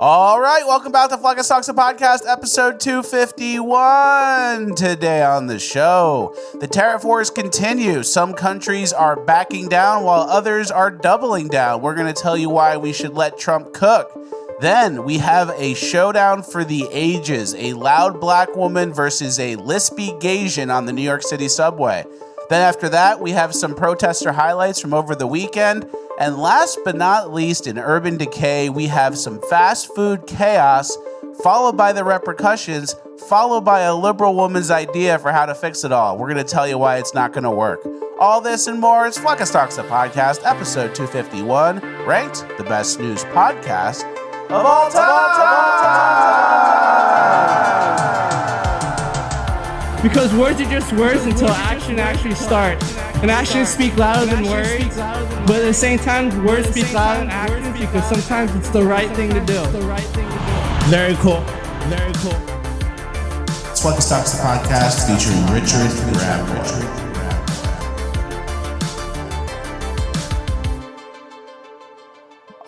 All right, welcome back to Flux Talks, podcast, episode 251. Today on the show, the tariff wars continue. Some countries are backing down while others are doubling down. We're going to tell you why we should let Trump cook. Then we have a showdown for the ages, a loud black woman versus a lispy Gaysian on the New York City subway. Then after that, we have some protester highlights from over the weekend. And last but not least, in Urban Decay, we have some fast food chaos, followed by the repercussions, followed by a liberal woman's idea for how to fix it all. We're going to tell you why it's not going to work. All this and more is Flux Talks, the podcast, episode 251, ranked the best news podcast of all time. Because words are just words until action actually starts. And actions speak louder than words. But at the same time, words speak louder than actions because sometimes it's the right thing to do. Very cool. Very cool. It's Flux Talks, the podcast featuring Richard Grabboy.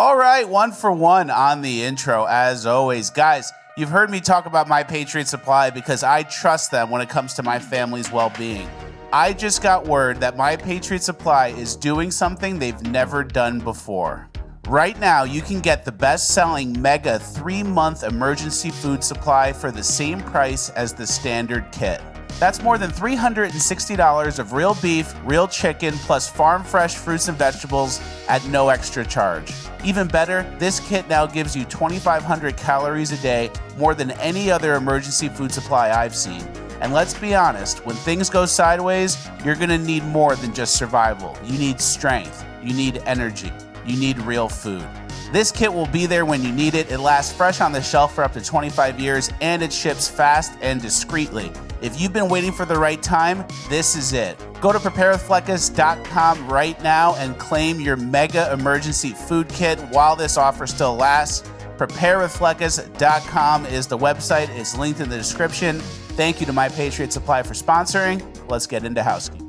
All right, one for one on the intro, as always. Guys, you've heard me talk about My Patriot Supply because I trust them when it comes to my family's well-being. I just got word that My Patriot Supply is doing something they've never done before. Right now, you can get the best-selling Mega 3-month emergency food supply for the same price as the standard kit. That's more than $360 of real beef, real chicken, plus farm-fresh fruits and vegetables at no extra charge. Even better, this kit now gives you 2,500 calories a day, more than any other emergency food supply I've seen. And let's be honest, when things go sideways, you're gonna need more than just survival. You need strength, you need energy, you need real food. This kit will be there when you need it. It lasts fresh on the shelf for up to 25 years, and it ships fast and discreetly. If you've been waiting for the right time, this is it. Go to preparewithfleckus.com right now and claim your mega emergency food kit while this offer still lasts. Preparewithfleckus.com is the website. It's linked in the description. Thank you to My Patriot Supply for sponsoring. Let's get into housekeeping.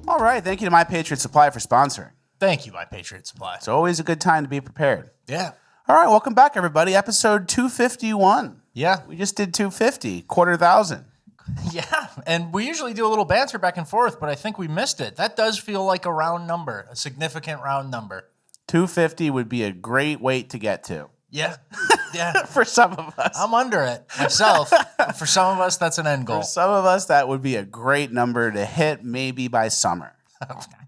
All right, thank you to My Patriot Supply for sponsoring. Thank you, My Patriot Supply. It's always a good time to be prepared. Yeah. All right, welcome back, everybody. Episode 251. Yeah. We just did 250, 250,000. Yeah, and we usually do a little banter back and forth, but I think we missed it. That does feel like a round number, a significant round number. 250 would be a great weight to get to. Yeah. Yeah. For some of us. I'm under it myself. For some of us, that's an end goal. For some of us, that would be a great number to hit maybe by summer.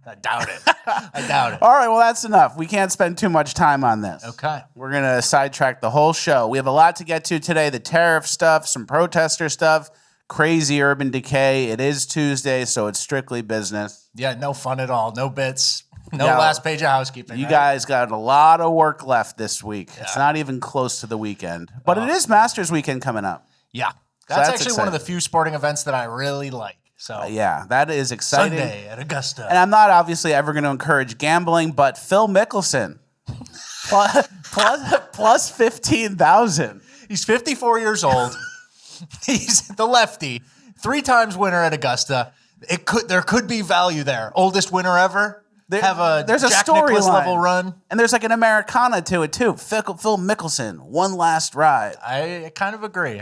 I doubt it. I doubt it. All right, well, that's enough. We can't spend too much time on this. Okay. We're going to sidetrack the whole show. We have a lot to get to today. The tariff stuff, some protester stuff, crazy Urban Decay. It is Tuesday, so it's strictly business. Yeah, no fun at all. No bits. No last page of housekeeping. You right? guys got a lot of work left this week. Yeah. It's not even close to the weekend. But it is Masters weekend coming up. Yeah. That's That's actually one of the few sporting events that I really like. So yeah, that is exciting. Sunday at Augusta. And I'm not obviously ever going to encourage gambling, but Phil Mickelson, plus 15,000. He's 54 years old. He's the lefty, 3 times winner at Augusta. There could be value there. Oldest winner ever. There's a Jack story Nicklaus level run. And there's like an Americana to it too. Phil Mickelson, one last ride. I kind of agree.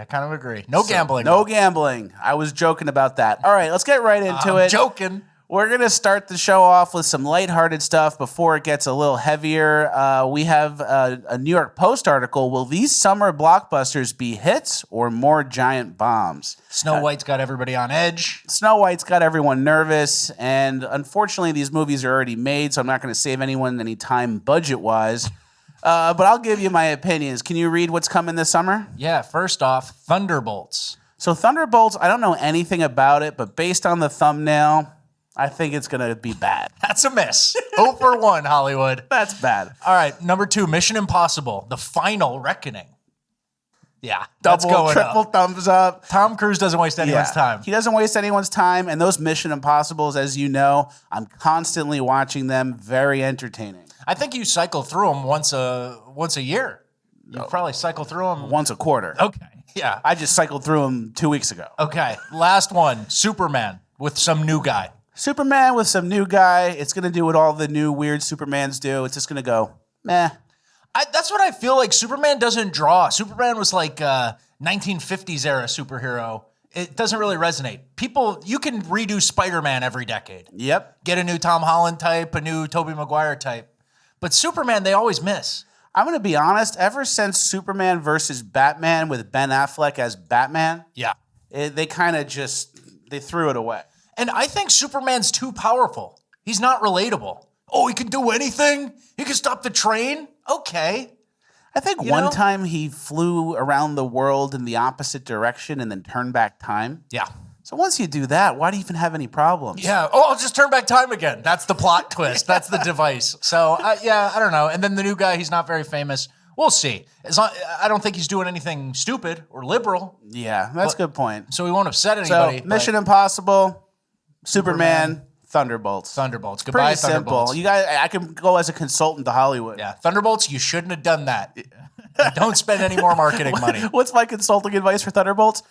No gambling. No gambling. I was joking about that. All right, let's get right into it. Joking. We're going to start the show off with some lighthearted stuff before it gets a little heavier. We have a New York Post article. Will these summer blockbusters be hits or more giant bombs? Snow White's got everybody on edge. Snow White's got everyone nervous. And unfortunately, these movies are already made, so I'm not going to save anyone any time budget-wise. But I'll give you my opinions. Can you read what's coming this summer? Yeah, first off, Thunderbolts. So Thunderbolts, I don't know anything about it, but based on the thumbnail, I think it's going to be bad. That's a miss. 0 for 1, Hollywood. That's bad. All right, number 2, Mission Impossible, The Final Reckoning. Yeah, that's Double, going triple up. thumbs up. Tom Cruise doesn't waste anyone's time. He doesn't waste anyone's time, and those Mission Impossibles, as you know, I'm constantly watching them. Very entertaining. I think you cycle through them once a year. You probably cycle through them once a quarter. Okay, yeah. I just cycled through them 2 weeks ago. Okay, last one, Superman with some new guy. Superman with some new guy. It's going to do what all the new weird Supermans do. It's just going to go, meh. That's what I feel like. Superman doesn't draw. Superman was like 1950s era superhero. It doesn't really resonate. People, you can redo Spider-Man every decade. Yep. Get a new Tom Holland type, a new Tobey Maguire type. But Superman, they always miss. I'm going to be honest. Ever since Superman versus Batman with Ben Affleck as Batman, they kind of they threw it away. And I think Superman's too powerful. He's not relatable. Oh, he can do anything? He can stop the train? Okay. I think one time he flew around the world in the opposite direction and then turned back time. Yeah. So once you do that, why do you even have any problems? Yeah. Oh, I'll just turn back time again. That's the plot twist. That's the device. So, I don't know. And then the new guy, he's not very famous. We'll see. I don't think he's doing anything stupid or liberal. Yeah, that's a good point. So he won't upset anybody. So Mission Impossible, Superman, Thunderbolts. Thunderbolts. Goodbye, Pretty Thunderbolts. simple. You guys, I can go as a consultant to Hollywood. Yeah, Thunderbolts, you shouldn't have done that. Don't spend any more marketing money. What's my consulting advice for Thunderbolts?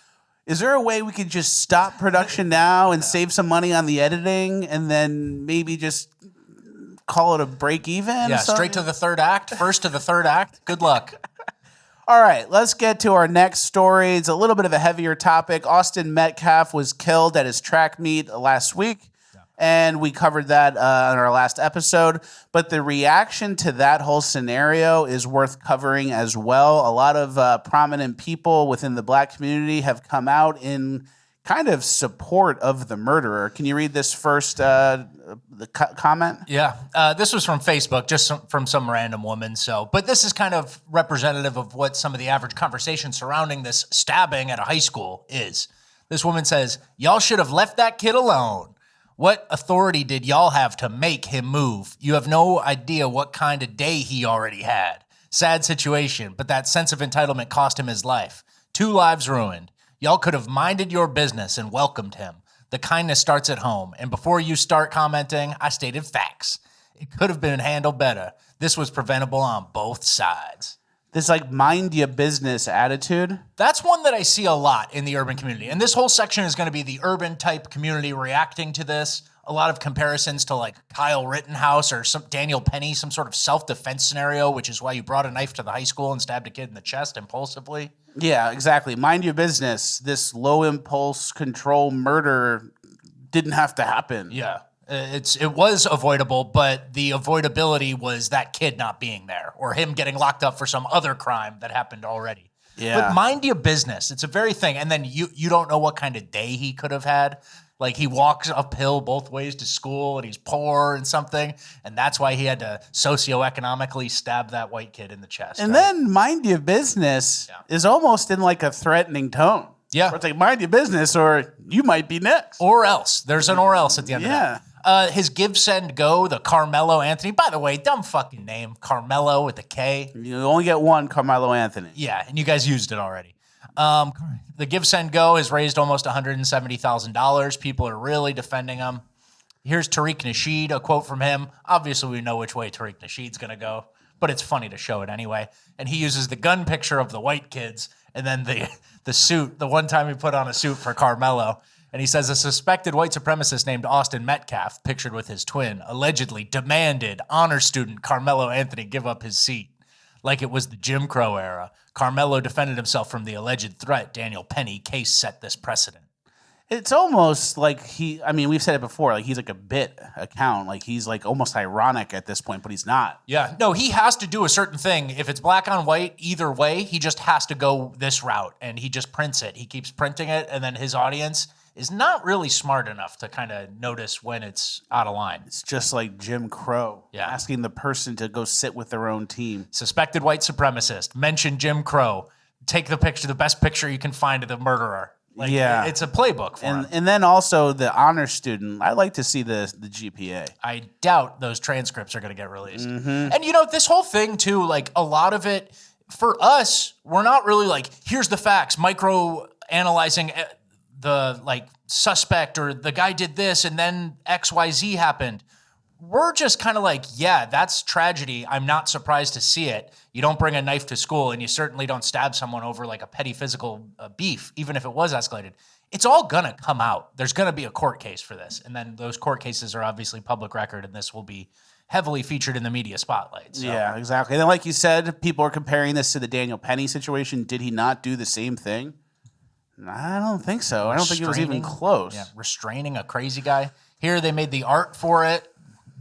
Is there a way we could just stop production now and save some money on the editing and then maybe just call it a break even? Yeah, straight to the third act. First to the third act. Good luck. All right, let's get to our next story. It's a little bit of a heavier topic. Austin Metcalf was killed at his track meet last week. And we covered that in our last episode. But the reaction to that whole scenario is worth covering as well. A lot of prominent people within the black community have come out in kind of support of the murderer. Can you read this first comment? Yeah. This was from Facebook, just from some random woman. But this is kind of representative of what some of the average conversation surrounding this stabbing at a high school is. This woman says, "Y'all should have left that kid alone. What authority did y'all have to make him move? You have no idea what kind of day he already had. Sad situation, but that sense of entitlement cost him his life. 2 lives ruined. Y'all could have minded your business and welcomed him. The kindness starts at home. And before you start commenting, I stated facts. It could have been handled better. This was preventable on both sides." This like mind your business attitude. That's one that I see a lot in the urban community. And this whole section is going to be the urban type community reacting to this. A lot of comparisons to like Kyle Rittenhouse or some Daniel Penny, some sort of self-defense scenario, which is why you brought a knife to the high school and stabbed a kid in the chest impulsively. Yeah, exactly. Mind your business. This low impulse control murder didn't have to happen. Yeah. It was avoidable, but the avoidability was that kid not being there or him getting locked up for some other crime that happened already. Yeah. But mind your business. It's a very thing. And then you don't know what kind of day he could have had. Like he walks uphill both ways to school and he's poor and something. And that's why he had to socioeconomically stab that white kid in the chest. And then mind your business is almost in like a threatening tone. Yeah. Where it's like mind your business or you might be next. Or else. There's an or else at the end of that. His Give, Send, Go, the Carmelo Anthony. By the way, dumb fucking name. Carmelo with a K. You only get one Carmelo Anthony. Yeah, and you guys used it already. The Give, Send, Go has raised almost $170,000. People are really defending him. Here's Tariq Nasheed, a quote from him. Obviously, we know which way Tariq Nasheed's going to go, but it's funny to show it anyway. And he uses the gun picture of the white kids and then the suit, the one time he put on a suit for Carmelo. And he says a suspected white supremacist named Austin Metcalf, pictured with his twin, allegedly demanded honor student Carmelo Anthony give up his seat. Like it was the Jim Crow era. Carmelo defended himself from the alleged threat. Daniel Penny case set this precedent. It's almost like we've said it before, like he's like a bit account. Like he's like almost ironic at this point, but he's not. Yeah, no, he has to do a certain thing. If it's black on white, either way, he just has to go this route and he just prints it. He keeps printing it and then his audience is not really smart enough to kind of notice when it's out of line. It's just like Jim Crow asking the person to go sit with their own team. Suspected white supremacist. Mention Jim Crow. Take the picture, the best picture you can find of the murderer. Like, it's a playbook for him. And then also the honor student. I'd like to see the GPA. I doubt those transcripts are going to get released. Mm-hmm. And this whole thing too, like a lot of it, for us, we're not really like, here's the facts, micro analyzing the like suspect or the guy did this and then XYZ happened. We're just kind of like, yeah, that's tragedy. I'm not surprised to see it. You don't bring a knife to school and you certainly don't stab someone over like a petty physical beef, even if it was escalated. It's all going to come out. There's going to be a court case for this. And then those court cases are obviously public record and this will be heavily featured in the media spotlight. So. Yeah, exactly. And then, like you said, people are comparing this to the Daniel Penny situation. Did he not do the same thing? I don't think so. I don't think it was even close. Yeah, restraining a crazy guy. Here they made the art for it.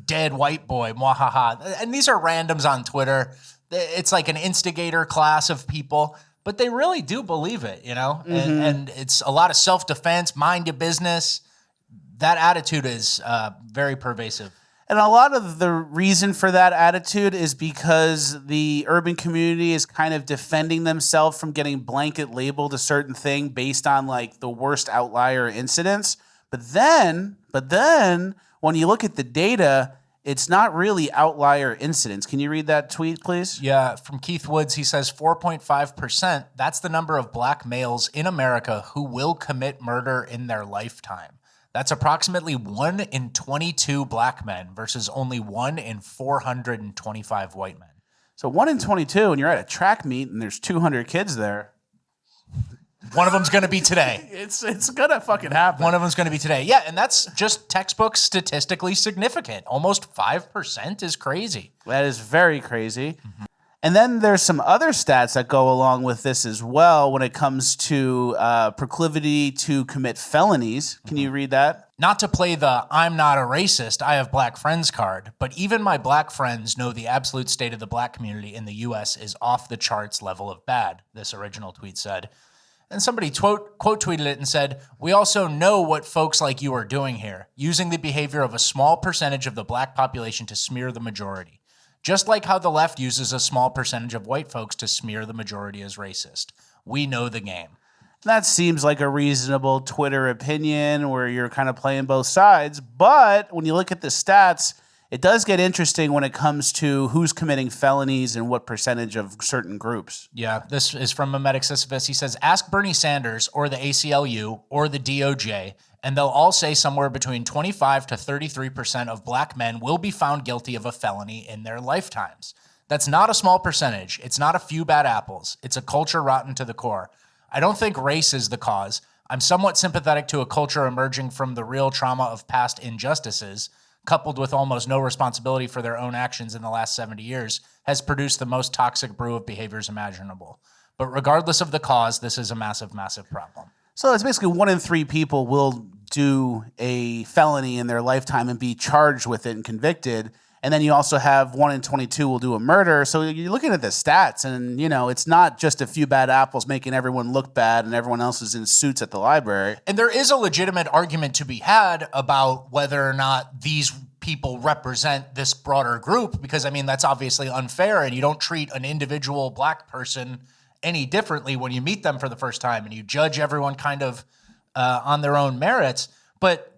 Dead white boy, mwahaha. And these are randoms on Twitter. It's like an instigator class of people, but they really do believe it, you know? And it's a lot of self-defense, mind your business. That attitude is very pervasive. And a lot of the reason for that attitude is because the urban community is kind of defending themselves from getting blanket labeled a certain thing based on like the worst outlier incidents. But then when you look at the data, it's not really outlier incidents. Can you read that tweet, please? Yeah, from Keith Woods, he says 4.5%. That's the number of black males in America who will commit murder in their lifetime. That's approximately 1 in 22 black men versus only 1 in 425 white men. So 1 in 22, and you're at a track meet and there's 200 kids there. One of them's going to be today. It's going to fucking happen. One of them's going to be today. Yeah, and that's just textbook statistically significant. Almost 5% is crazy. That is very crazy. Mm-hmm. And then there's some other stats that go along with this as well when it comes to proclivity to commit felonies. Can you read that? Not to play the I'm not a racist, I have black friends card, but even my black friends know the absolute state of the black community in the U.S. is off the charts level of bad, this original tweet said. And somebody quote tweeted it and said, we also know what folks like you are doing here, using the behavior of a small percentage of the black population to smear the majority. Just like how the left uses a small percentage of white folks to smear the majority as racist. We know the game. That seems like a reasonable Twitter opinion where you're kind of playing both sides. But when you look at the stats, it does get interesting when it comes to who's committing felonies and what percentage of certain groups. Yeah, this is from Memetic Sisyphus. He says, ask Bernie Sanders or the ACLU or the DOJ, and they'll all say somewhere between 25 to 33% of black men will be found guilty of a felony in their lifetimes. That's not a small percentage. It's not a few bad apples. It's a culture rotten to the core. I don't think race is the cause. I'm somewhat sympathetic to a culture emerging from the real trauma of past injustices, coupled with almost no responsibility for their own actions in the last 70 years, has produced the most toxic brew of behaviors imaginable. But regardless of the cause, this is a massive, massive problem. So it's basically 1 in 3 people will do a felony in their lifetime and be charged with it and convicted. And then you also have 1 in 22 will do a murder. So you're looking at the stats and, you know, it's not just a few bad apples making everyone look bad and everyone else is in suits at the library. And there is a legitimate argument to be had about whether or not these people represent this broader group, because, I mean, that's obviously unfair and you don't treat an individual black person any differently when you meet them for the first time and you judge everyone kind of on their own merits. But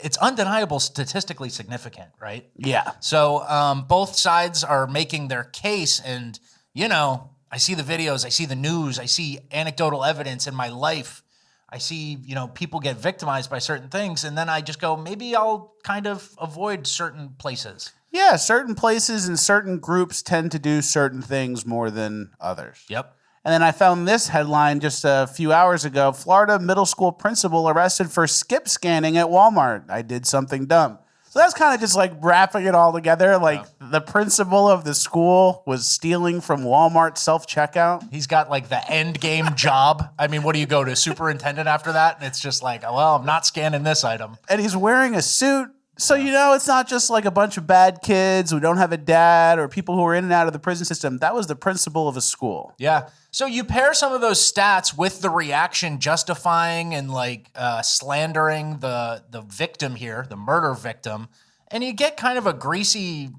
it's undeniable statistically significant, right? Yeah. So both sides are making their case. And, you know, I see the videos, I see the news, I see anecdotal evidence in my life. I see, you know, people get victimized by certain things. And then I just go, maybe I'll kind of avoid certain places. Yeah, certain places and certain groups tend to do certain things more than others. Yep. And then I found this headline just a few hours ago. Florida middle school principal arrested for skip scanning at Walmart. I did something dumb. So that's kind of just like wrapping it all together. Like the principal of the school was stealing from Walmart self-checkout. He's got like the end game job. I mean, what do you go to superintendent after that? And it's just like, well, I'm not scanning this item. And he's wearing a suit. So, you know, it's not just like a bunch of bad kids who don't have a dad or people who are in and out of the prison system. That was the principal of a school. Yeah. So you pair some of those stats with the reaction justifying and like slandering the victim here, the murder victim, and you get kind of a greasy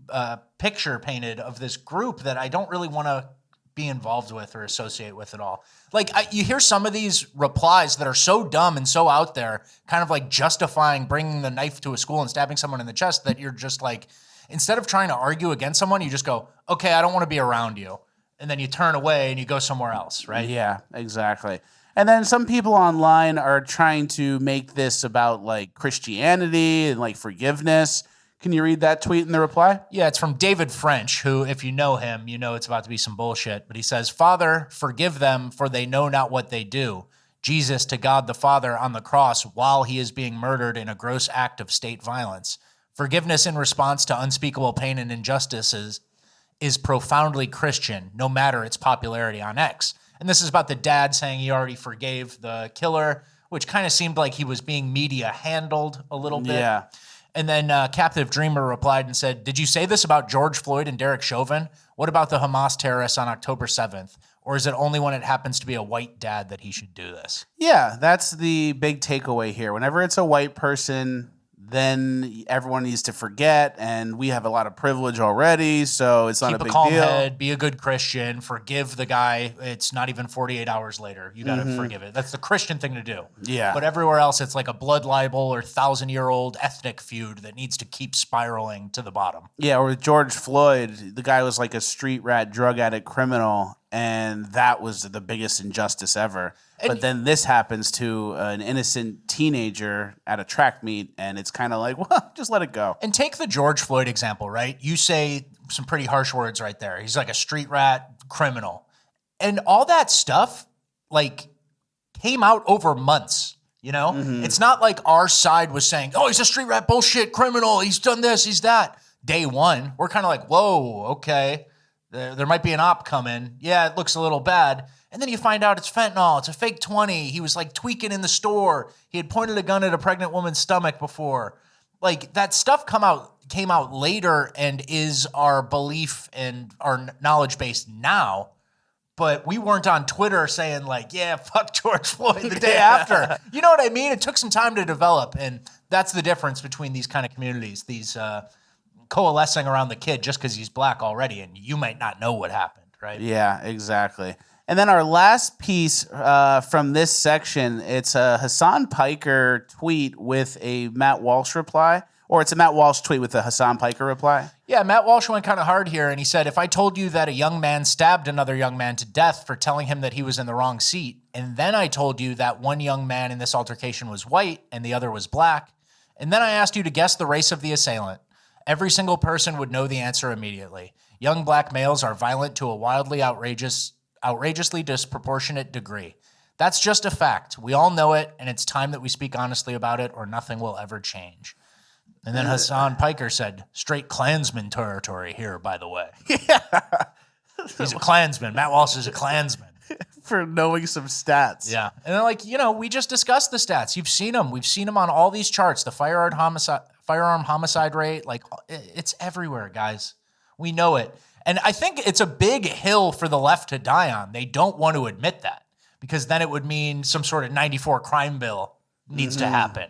picture painted of this group that I don't really want to be involved with or associate with at all. Like you hear some of these replies that are so dumb and so out there, kind of like justifying bringing the knife to a school and stabbing someone in the chest, that you're just like, instead of trying to argue against someone, you just go, okay, I don't want to be around you. And then you turn away and you go somewhere else, right? Yeah, exactly. And then some people online are trying to make this about like Christianity and like forgiveness. Can you read that tweet in the reply? Yeah, it's from David French, who, if you know him, you know it's about to be some bullshit. But he says, Father, forgive them, for they know not what they do. Jesus to God the Father on the cross while he is being murdered in a gross act of state violence. Forgiveness in response to unspeakable pain and injustices is profoundly Christian, no matter its popularity on X. And this is about the dad saying he already forgave the killer, which kind of seemed like he was being media handled a little bit. Yeah. And then Captive Dreamer replied and said, did you say this about George Floyd and Derek Chauvin? What about the Hamas terrorists on October 7th? Or is it only when it happens to be a white dad that he should do this? Yeah, that's the big takeaway here. Whenever it's a white person, then everyone needs to forget, and we have a lot of privilege already, so it's not Keep a big calm deal. head, be a good Christian, forgive the guy. It's not even 48 hours later. You got to forgive it. That's the Christian thing to do. Yeah. But everywhere else, it's like a blood libel or 1,000-year-old ethnic feud that needs to keep spiraling to the bottom. Yeah, or with George Floyd, the guy was like a street rat, drug addict, criminal, and that was the biggest injustice ever. But then this happens to an innocent teenager at a track meet, and it's kind of like, well, just let it go. And take the George Floyd example, right? You say some pretty harsh words right there. He's like a street rat criminal. And all that stuff, like, came out over months, you know? It's not like our side was saying, oh, he's a street rat bullshit criminal. He's done this, he's that. Day one, we're kind of like, whoa, okay. There might be an op coming. Yeah, it looks a little bad. And then you find out it's fentanyl. It's a fake 20. He was like tweaking in the store. He had pointed a gun at a pregnant woman's stomach before. Like that stuff came out later and is our belief and our knowledge base now. But we weren't on Twitter saying like, yeah, fuck George Floyd the day after. You know what I mean? It took some time to develop. And that's the difference between these kind of communities, these coalescing around the kid just because he's black already. And you might not know what happened, right? Yeah, exactly. And then our last piece from this section, it's a Hassan Piker tweet with a Matt Walsh reply, or it's a Matt Walsh tweet with a Hassan Piker reply. Yeah, Matt Walsh went kind of hard here, and he said, if I told you that a young man stabbed another young man to death for telling him that he was in the wrong seat, and then I told you that one young man in this altercation was white and the other was black, and then I asked you to guess the race of the assailant, every single person would know the answer immediately. Young black males are violent to a wildly outrageously disproportionate degree. That's just a fact. We all know it, and it's time that we speak honestly about it or nothing will ever change. And then Hassan Piker said, straight Klansman territory here, by the way. Yeah. He's a Klansman. Matt Walsh is a Klansman. For knowing some stats. Yeah. And they're like, we just discussed the stats. You've seen them. We've seen them on all these charts. The firearm homicide rate, like it's everywhere, guys. We know it. And I think it's a big hill for the left to die on. They don't want to admit that because then it would mean some sort of 94 crime bill needs to happen.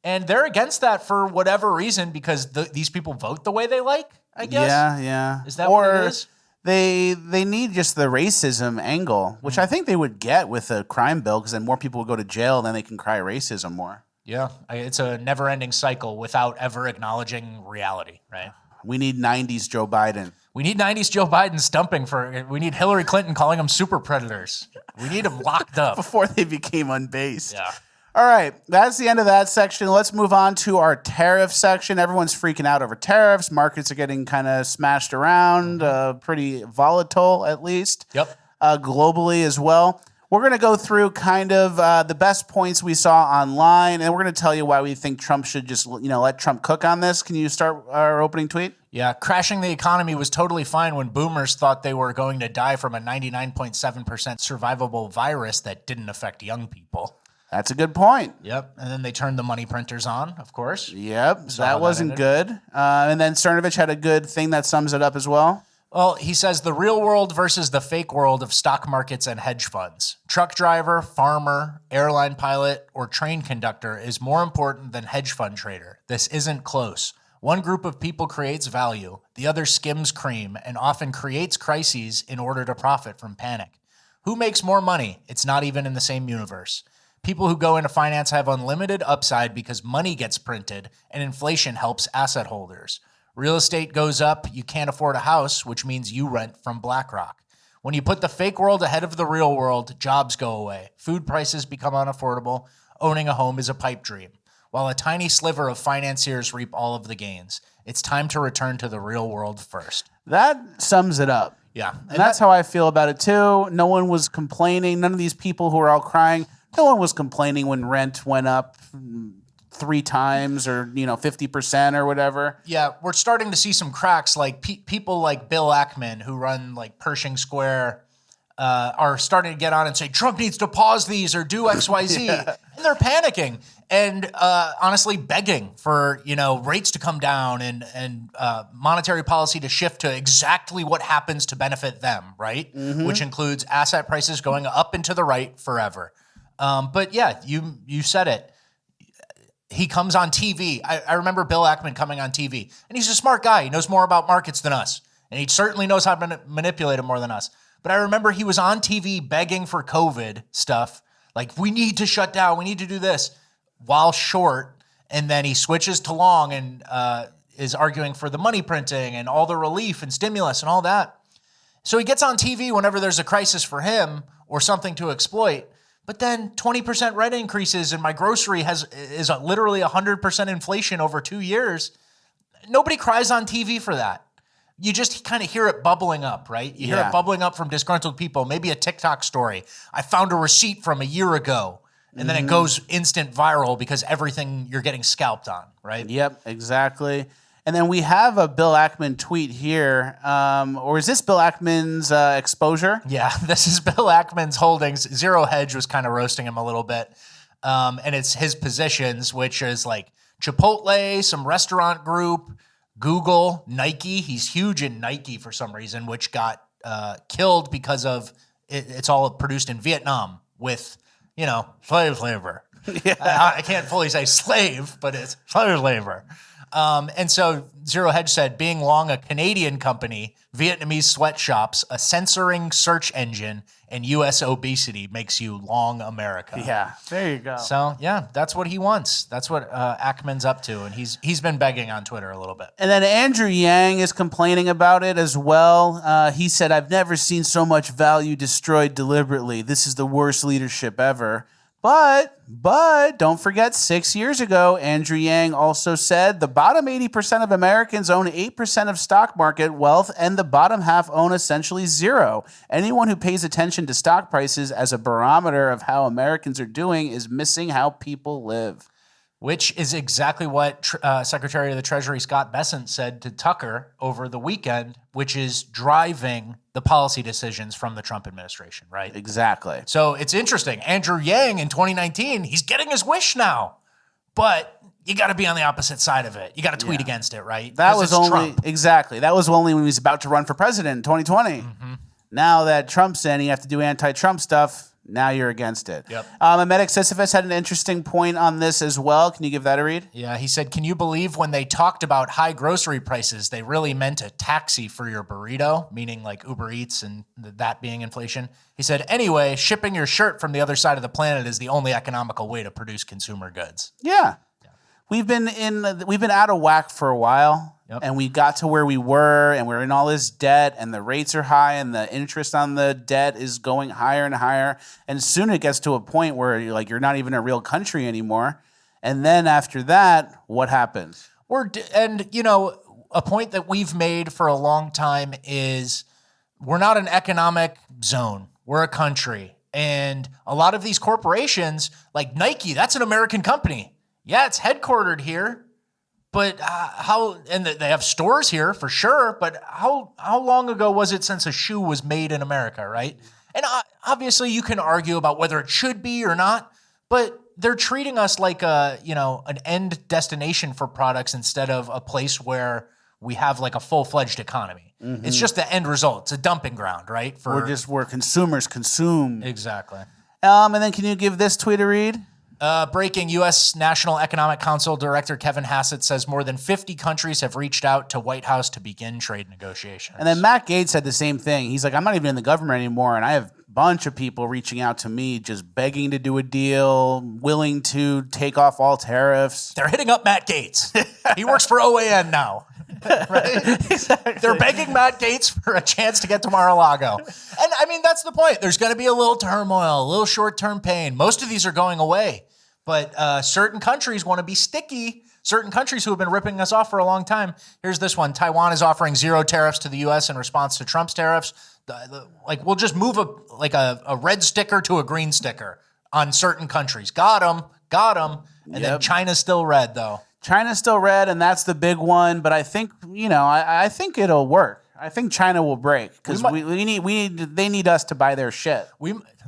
And they're against that for whatever reason because these people vote the way they like, I guess. Yeah. Is that what it is? They need just the racism angle, which I think they would get with a crime bill because then more people would go to jail, then they can cry racism more. Yeah, it's a never-ending cycle without ever acknowledging reality, right? We need 90s Joe Biden. We need 90s Joe Biden stumping we need Hillary Clinton calling them super predators. We need them locked up. Before they became unbased. Yeah. All right, that's the end of that section. Let's move on to our tariff section. Everyone's freaking out over tariffs. Markets are getting kind of smashed around, pretty volatile at least. Yep. Globally as well. We're going to go through kind of the best points we saw online, and we're going to tell you why we think Trump should just, let Trump cook on this. Can you start our opening tweet? Yeah, crashing the economy was totally fine when boomers thought they were going to die from a 99.7% survivable virus that didn't affect young people. That's a good point. Yep, and then they turned the money printers on, of course. Yep, that wasn't good. And then Cernovich had a good thing that sums it up as well. Well, he says the real world versus the fake world of stock markets and hedge funds. Truck driver, farmer, airline pilot, or train conductor is more important than hedge fund trader. This isn't close. One group of people creates value, the other skims cream, and often creates crises in order to profit from panic. Who makes more money? It's not even in the same universe. People who go into finance have unlimited upside because money gets printed and inflation helps asset holders. Real estate goes up, you can't afford a house, which means you rent from BlackRock. When you put the fake world ahead of the real world, jobs go away. Food prices become unaffordable. Owning a home is a pipe dream. While a tiny sliver of financiers reap all of the gains, it's time to return to the real world first. That sums it up. Yeah. And that's how I feel about it too. No one was complaining. None of these people who are all crying, no one was complaining when rent went up 3 times or 50% or whatever. Yeah, we're starting to see some cracks. Like people like Bill Ackman, who run like Pershing Square, are starting to get on and say Trump needs to pause these or do XYZ, and they're panicking and honestly begging for rates to come down and monetary policy to shift to exactly what happens to benefit them, right? Which includes asset prices going up and to the right forever. But yeah, you said it. He comes on TV. I remember Bill Ackman coming on TV, and he's a smart guy. He knows more about markets than us, and he certainly knows how to manipulate them more than us. But I remember he was on TV begging for COVID stuff, like we need to shut down, we need to do this, while short, and then he switches to long and is arguing for the money printing and all the relief and stimulus and all that. So he gets on TV whenever there's a crisis for him or something to exploit. But then 20% rent increases and my grocery is literally 100% inflation over 2 years. Nobody cries on TV for that. You just kind of hear it bubbling up, right? You hear it bubbling up from disgruntled people, maybe a TikTok story. I found a receipt from a year ago, and then it goes instant viral because everything you're getting scalped on, right? Yep, exactly. And then we have a Bill Ackman tweet here. Or is this Bill Ackman's exposure? Yeah, this is Bill Ackman's holdings. Zero Hedge was kind of roasting him a little bit. And it's his positions, which is like Chipotle, some restaurant group, Google, Nike. He's huge in Nike for some reason, which got killed because of it's all produced in Vietnam with, slave labor. Yeah. I can't fully say slave, but it's slave labor. And so Zero Hedge said, being long a Canadian company, Vietnamese sweatshops, a censoring search engine, and U.S. obesity makes you long America. Yeah, there you go. So, yeah, that's what he wants. That's what Ackman's up to, and he's been begging on Twitter a little bit. And then Andrew Yang is complaining about it as well. He said, I've never seen so much value destroyed deliberately. This is the worst leadership ever. But don't forget, 6 years ago, Andrew Yang also said the bottom 80% of Americans own 8% of stock market wealth, and the bottom half own essentially zero. Anyone who pays attention to stock prices as a barometer of how Americans are doing is missing how people live. Which is exactly what Secretary of the Treasury Scott Bessent said to Tucker over the weekend, which is driving the policy decisions from the Trump administration, right? Exactly. So it's interesting. Andrew Yang in 2019, he's getting his wish now, but you got to be on the opposite side of it. You got to tweet against it, right? That was only exactly. That was only when he was about to run for president in 2020. Now that Trump's in, you have to do anti-Trump stuff. Now you're against it. Yep. Emetic Sisyphus had an interesting point on this as well. Can you give that a read? Yeah, he said, can you believe when they talked about high grocery prices, they really meant a taxi for your burrito, meaning like Uber Eats and that being inflation? He said, anyway, shipping your shirt from the other side of the planet is the only economical way to produce consumer goods. Yeah. We've been out of whack for a while. Yep. And we got to where we were, and we're in all this debt, and the rates are high, and the interest on the debt is going higher and higher. And soon it gets to a point where you're not even a real country anymore. And then after that, what happens? A point that we've made for a long time is we're not an economic zone. We're a country. And a lot of these corporations, like Nike, that's an American company. Yeah, it's headquartered here. But they have stores here for sure, but how long ago was it since a shoe was made in America, right? And obviously you can argue about whether it should be or not, but they're treating us like an end destination for products instead of a place where we have like a full-fledged economy. Mm-hmm. It's just the end result. It's a dumping ground, right? Where consumers consume. Exactly. And then can you give this tweet a read? Breaking U.S. National Economic Council Director Kevin Hassett says more than 50 countries have reached out to White House to begin trade negotiations. And then Matt Gaetz said the same thing. He's like, I'm not even in the government anymore, and I have a bunch of people reaching out to me just begging to do a deal, willing to take off all tariffs. They're hitting up Matt Gaetz. He works for OAN now. Right? Exactly. They're begging Matt Gaetz for a chance to get to Mar-a-Lago. And I mean, that's the point. There's going to be a little turmoil, a little short-term pain. Most of these are going away. But certain countries want to be sticky. Certain countries who have been ripping us off for a long time. Here's this one. Taiwan is offering 0 tariffs to the U.S. in response to Trump's tariffs. We'll just move a red sticker to a green sticker on certain countries. Got them. And then China's still red, though. China's still red, and that's the big one. But I think, I think it'll work. I think China will break because they need us to buy their shit.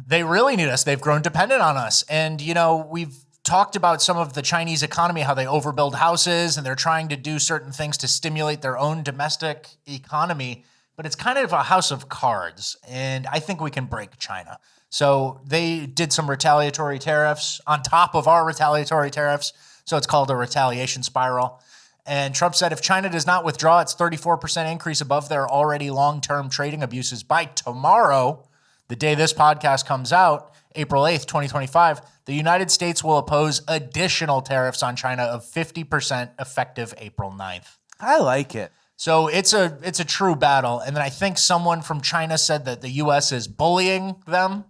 They really need us. They've grown dependent on us. And, we've talked about some of the Chinese economy, how they overbuild houses and they're trying to do certain things to stimulate their own domestic economy. But it's kind of a house of cards. And I think we can break China. So they did some retaliatory tariffs on top of our retaliatory tariffs. So it's called a retaliation spiral. And Trump said if China does not withdraw its 34% increase above their already long-term trading abuses by tomorrow, the day this podcast comes out, April 8th, 2025, the United States will oppose additional tariffs on China of 50% effective April 9th. I like it. So it's a true battle. And then I think someone from China said that the U.S. is bullying them.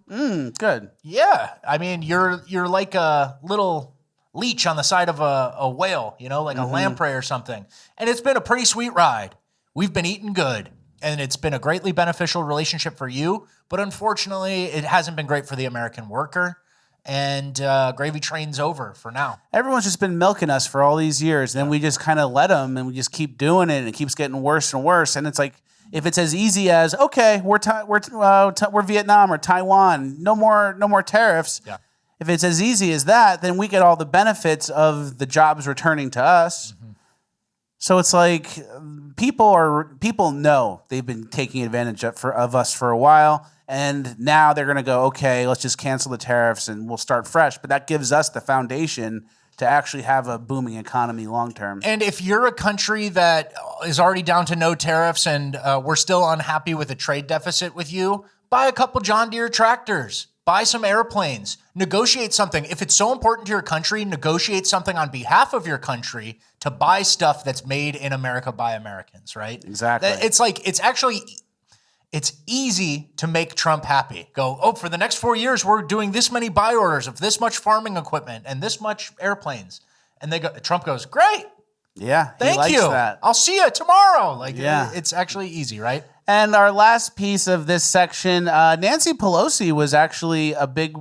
Good. Yeah. I mean, you're like a little leech on the side of a whale, like a lamprey or something. And it's been a pretty sweet ride. We've been eating good. And it's been a greatly beneficial relationship for you. But unfortunately, it hasn't been great for the American worker. And gravy train's over for now. Everyone's just been milking us for all these years. And then we just kind of let them and we just keep doing it. And it keeps getting worse and worse. And it's like, if it's as easy as, okay, we're Vietnam or Taiwan, no more tariffs. Yeah. If it's as easy as that, then we get all the benefits of the jobs returning to us. Mm-hmm. So it's like people know they've been taking advantage of us for a while, and now they're going to go, okay, let's just cancel the tariffs and we'll start fresh. But that gives us the foundation to actually have a booming economy long term. And if you're a country that is already down to no tariffs and we're still unhappy with a trade deficit with you, buy a couple John Deere tractors. Buy some airplanes, negotiate something. If it's so important to your country, negotiate something on behalf of your country to buy stuff that's made in America by Americans, right? Exactly. It's easy to make Trump happy. Go, for the next 4 years, we're doing this many buy orders of this much farming equipment and this much airplanes. And Trump goes, great. Yeah, thank you. That. I'll see you tomorrow. It's actually easy, right? And our last piece of this section, Nancy Pelosi was actually a big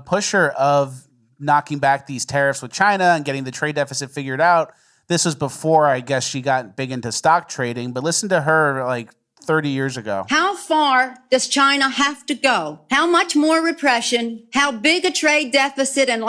pusher of knocking back these tariffs with China and getting the trade deficit figured out. This was before, I guess, she got big into stock trading. But listen to her 30 years ago. How far does China have to go? How much more repression? How big a trade deficit and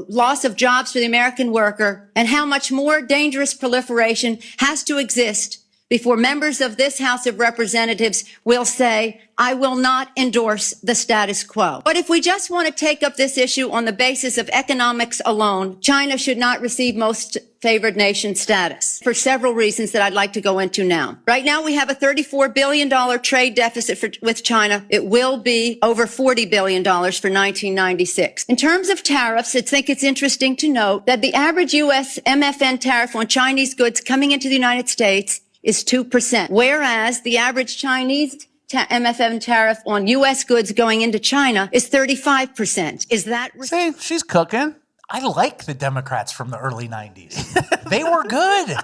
loss of jobs for the American worker? And how much more dangerous proliferation has to exist before members of this House of Representatives will say, I will not endorse the status quo. But if we just want to take up this issue on the basis of economics alone, China should not receive most favored nation status for several reasons that I'd like to go into now. Right now, we have a $34 billion trade deficit with China. It will be over $40 billion for 1996. In terms of tariffs, I think it's interesting to note that the average U.S. MFN tariff on Chinese goods coming into the United States is 2%, whereas the average Chinese MFN tariff on U.S. goods going into China is 35%. Is that... See, she's cooking. I like the Democrats from the early 90s. They were good.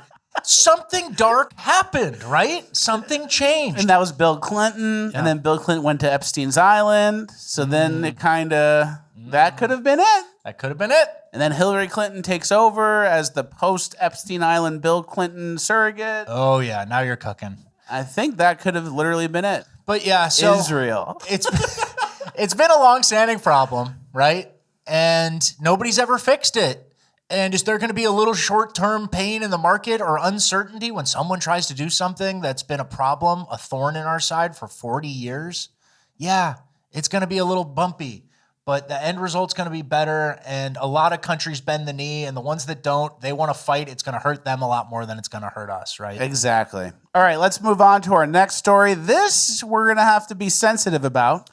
Something dark happened, right? Something changed. And that was Bill Clinton. Yeah. And then Bill Clinton went to Epstein's Island. So then it kind of... That could have been it. That could have been it. And then Hillary Clinton takes over as the post-Epstein Island Bill Clinton surrogate. Oh, yeah. Now you're cooking. I think that could have literally been it. But yeah, so... Israel. It's been a long-standing problem, right? And nobody's ever fixed it. And is there going to be a little short-term pain in the market or uncertainty when someone tries to do something that's been a problem, a thorn in our side for 40 years? Yeah, it's going to be a little bumpy. But the end result's going to be better, and a lot of countries bend the knee, and the ones that don't, they want to fight. It's going to hurt them a lot more than it's going to hurt us, right? Exactly. All right, let's move on to our next story. This we're going to have to be sensitive about.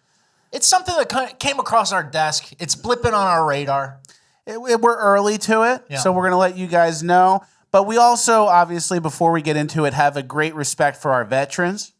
It's something that came across our desk. It's blipping on our radar. We're early to it, so we're going to let you guys know. But we also, obviously, before we get into it, have a great respect for our veterans.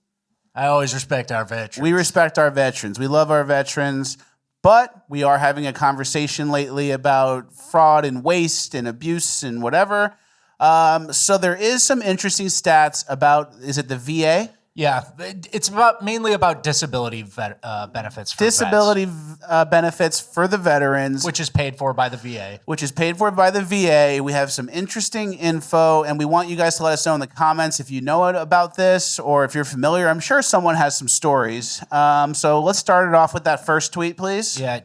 I always respect our veterans. We respect our veterans. We love our veterans. But we are having a conversation lately about fraud and waste and abuse and whatever. So there is some interesting stats about, is it the VA? Yeah, it's mainly about disability benefits for Disability vets, benefits for the veterans. which is paid for by the VA. Which is paid for by the VA. We have some interesting info, and we want you guys to let us know in the comments if you know about this or if you're familiar. I'm sure someone has some stories. So let's start it off with that first tweet, please. Yeah,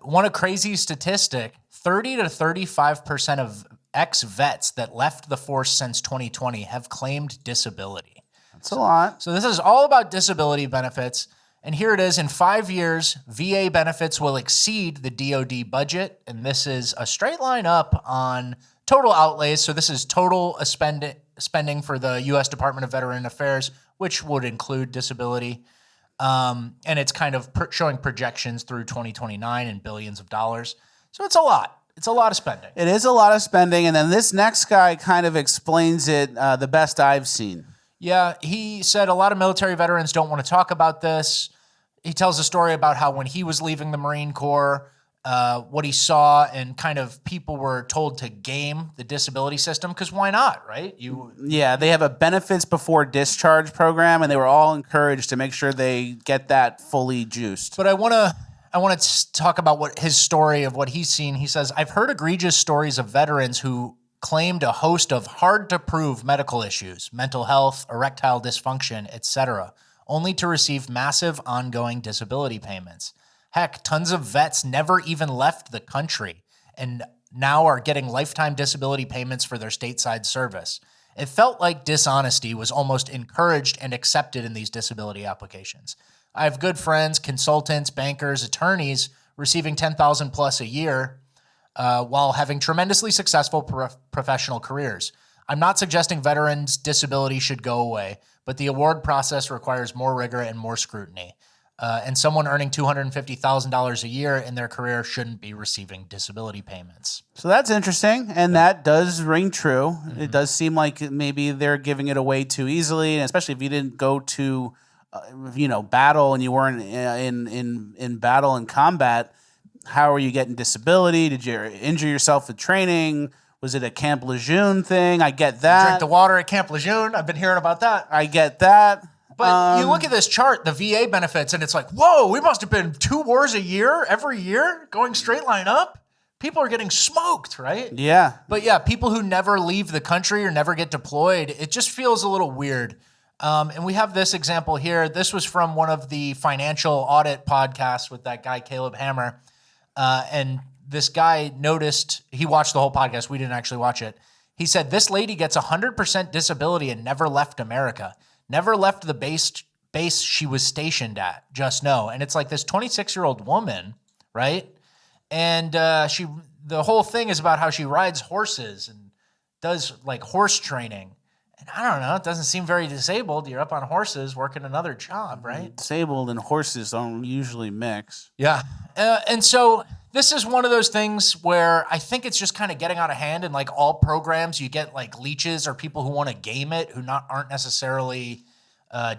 one a crazy statistic, 30 to 35% of ex-vets that left the force since 2020 have claimed disability. That's a lot. So this is all about disability benefits. And here it is. In 5 years, VA benefits will exceed the DoD budget. And this is a straight line up on total outlays. So this is total spending for the U.S. Department of Veteran Affairs, which would include disability. And it's kind of showing projections through 2029 in billions of dollars. So it's a lot. It's a lot of spending. It is a lot of spending. And then this next guy kind of explains it the best I've seen. Yeah, he said a lot of military veterans don't want to talk about this. He tells a story about how when he was leaving the Marine Corps, what he saw and kind of people were told to game the disability system because why not, right? Yeah, they have a benefits before discharge program, and they were all encouraged to make sure they get that fully juiced. But I want to talk about what his story of what he's seen. He says, I've heard egregious stories of veterans who claimed a host of hard-to-prove medical issues, mental health, erectile dysfunction, etc., only to receive massive ongoing disability payments. Heck, tons of vets never even left the country and now are getting lifetime disability payments for their stateside service. It felt like dishonesty was almost encouraged and accepted in these disability applications. I have good friends, consultants, bankers, attorneys receiving $10,000 plus a year while having tremendously successful professional careers. I'm not suggesting veterans' disability should go away, but the award process requires more rigor and more scrutiny. And someone earning $250,000 a year in their career shouldn't be receiving disability payments. So that's interesting, and that does ring true. Mm-hmm. It does seem like maybe they're giving it away too easily, and especially if you didn't go to, battle and you weren't in battle and combat. How are you getting disability? Did you injure yourself with training? Was it a Camp Lejeune thing? I get that. Drink the water at Camp Lejeune. I've been hearing about that. I get that. But you look at this chart, the VA benefits, and it's like, whoa, we must have been 2 wars a year, every year, going straight line up. People are getting smoked, right? Yeah. But yeah, people who never leave the country or never get deployed, it just feels a little weird. And we have this example here. This was from one of the financial audit podcasts with that guy, Caleb Hammer. And this guy noticed, he watched the whole podcast. We didn't actually watch it. He said, this lady gets 100% disability and never left America. Never left the base she was stationed at, just know. And it's like this 26-year-old woman, right? And the whole thing is about how she rides horses and does like horse training. And I don't know, it doesn't seem very disabled. You're up on horses working another job, right? Disabled and horses don't usually mix. Yeah. And so this is one of those things where I think it's just kind of getting out of hand. And like all programs, you get like leeches or people who want to game it who aren't necessarily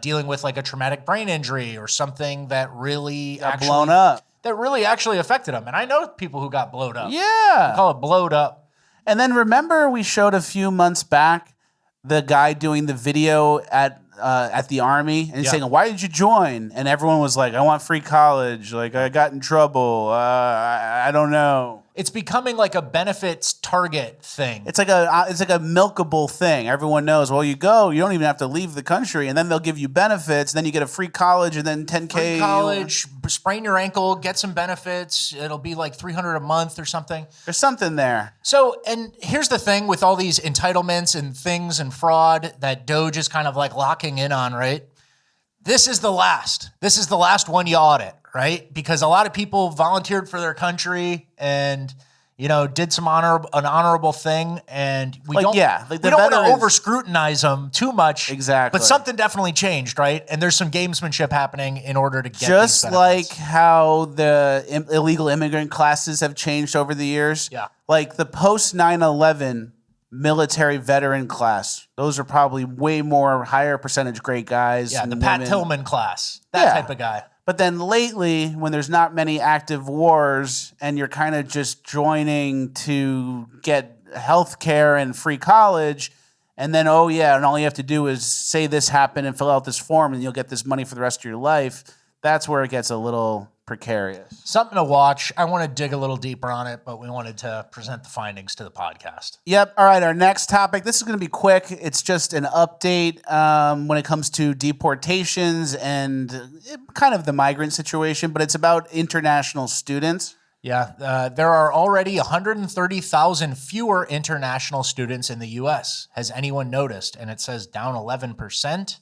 dealing with like a traumatic brain injury or something that really actually blown up. That really actually affected them. And I know people who got blowed up. Yeah. We call it blowed up. And then remember we showed a few months back the guy doing the video at the Army and saying, why did you join? And everyone was like, I want free college. Like, I got in trouble. I don't know. It's becoming like a benefits target thing. It's like a milkable thing. Everyone knows, well, you go, you don't even have to leave the country, and then they'll give you benefits, and then you get a free college, and then $10K. Free college, sprain your ankle, get some benefits. It'll be like $300 a month or something. There's something there. So, and here's the thing with all these entitlements and things and fraud that Doge is kind of like locking in on, right? This is the last. This is the last one you audit, right? Because a lot of people volunteered for their country and, did an honorable thing, and we don't want to over scrutinize them too much. Exactly. But something definitely changed, right? And there's some gamesmanship happening in order to get just these like how the illegal immigrant classes have changed over the years. Yeah. Like the post 9/11 military veteran class. Those are probably way more higher percentage great guys. Yeah, the Pat Tillman class, that type of guy. But then lately, when there's not many active wars and you're kind of just joining to get health care and free college, And then, oh yeah, and all you have to do is say this happened and fill out this form and you'll get this money for the rest of your life. That's where it gets a little precarious. Something to watch. I want to dig a little deeper on it, but we wanted to present the findings to the podcast. Yep. All right. Our next topic. This is going to be quick. It's just an update when it comes to deportations and kind of the migrant situation, but it's about international students. Yeah, there are already 130,000 fewer international students in the U.S. Has anyone noticed? And it says down 11%.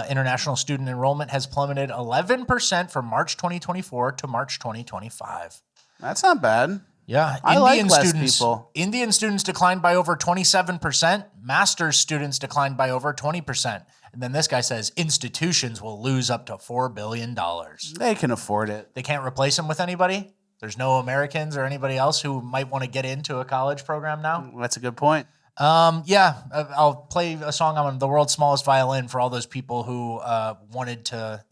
International student enrollment has plummeted 11% from March 2024 to March 2025. That's not bad. Yeah, I like less people. Indian students declined by over 27%. Master's students declined by over 20%. And then this guy says institutions will lose up to $4 billion. They can afford it. They can't replace them with anybody? There's no Americans or anybody else who might want to get into a college program now? That's a good point. Yeah, I'll play a song on the world's smallest violin for all those people who wanted to,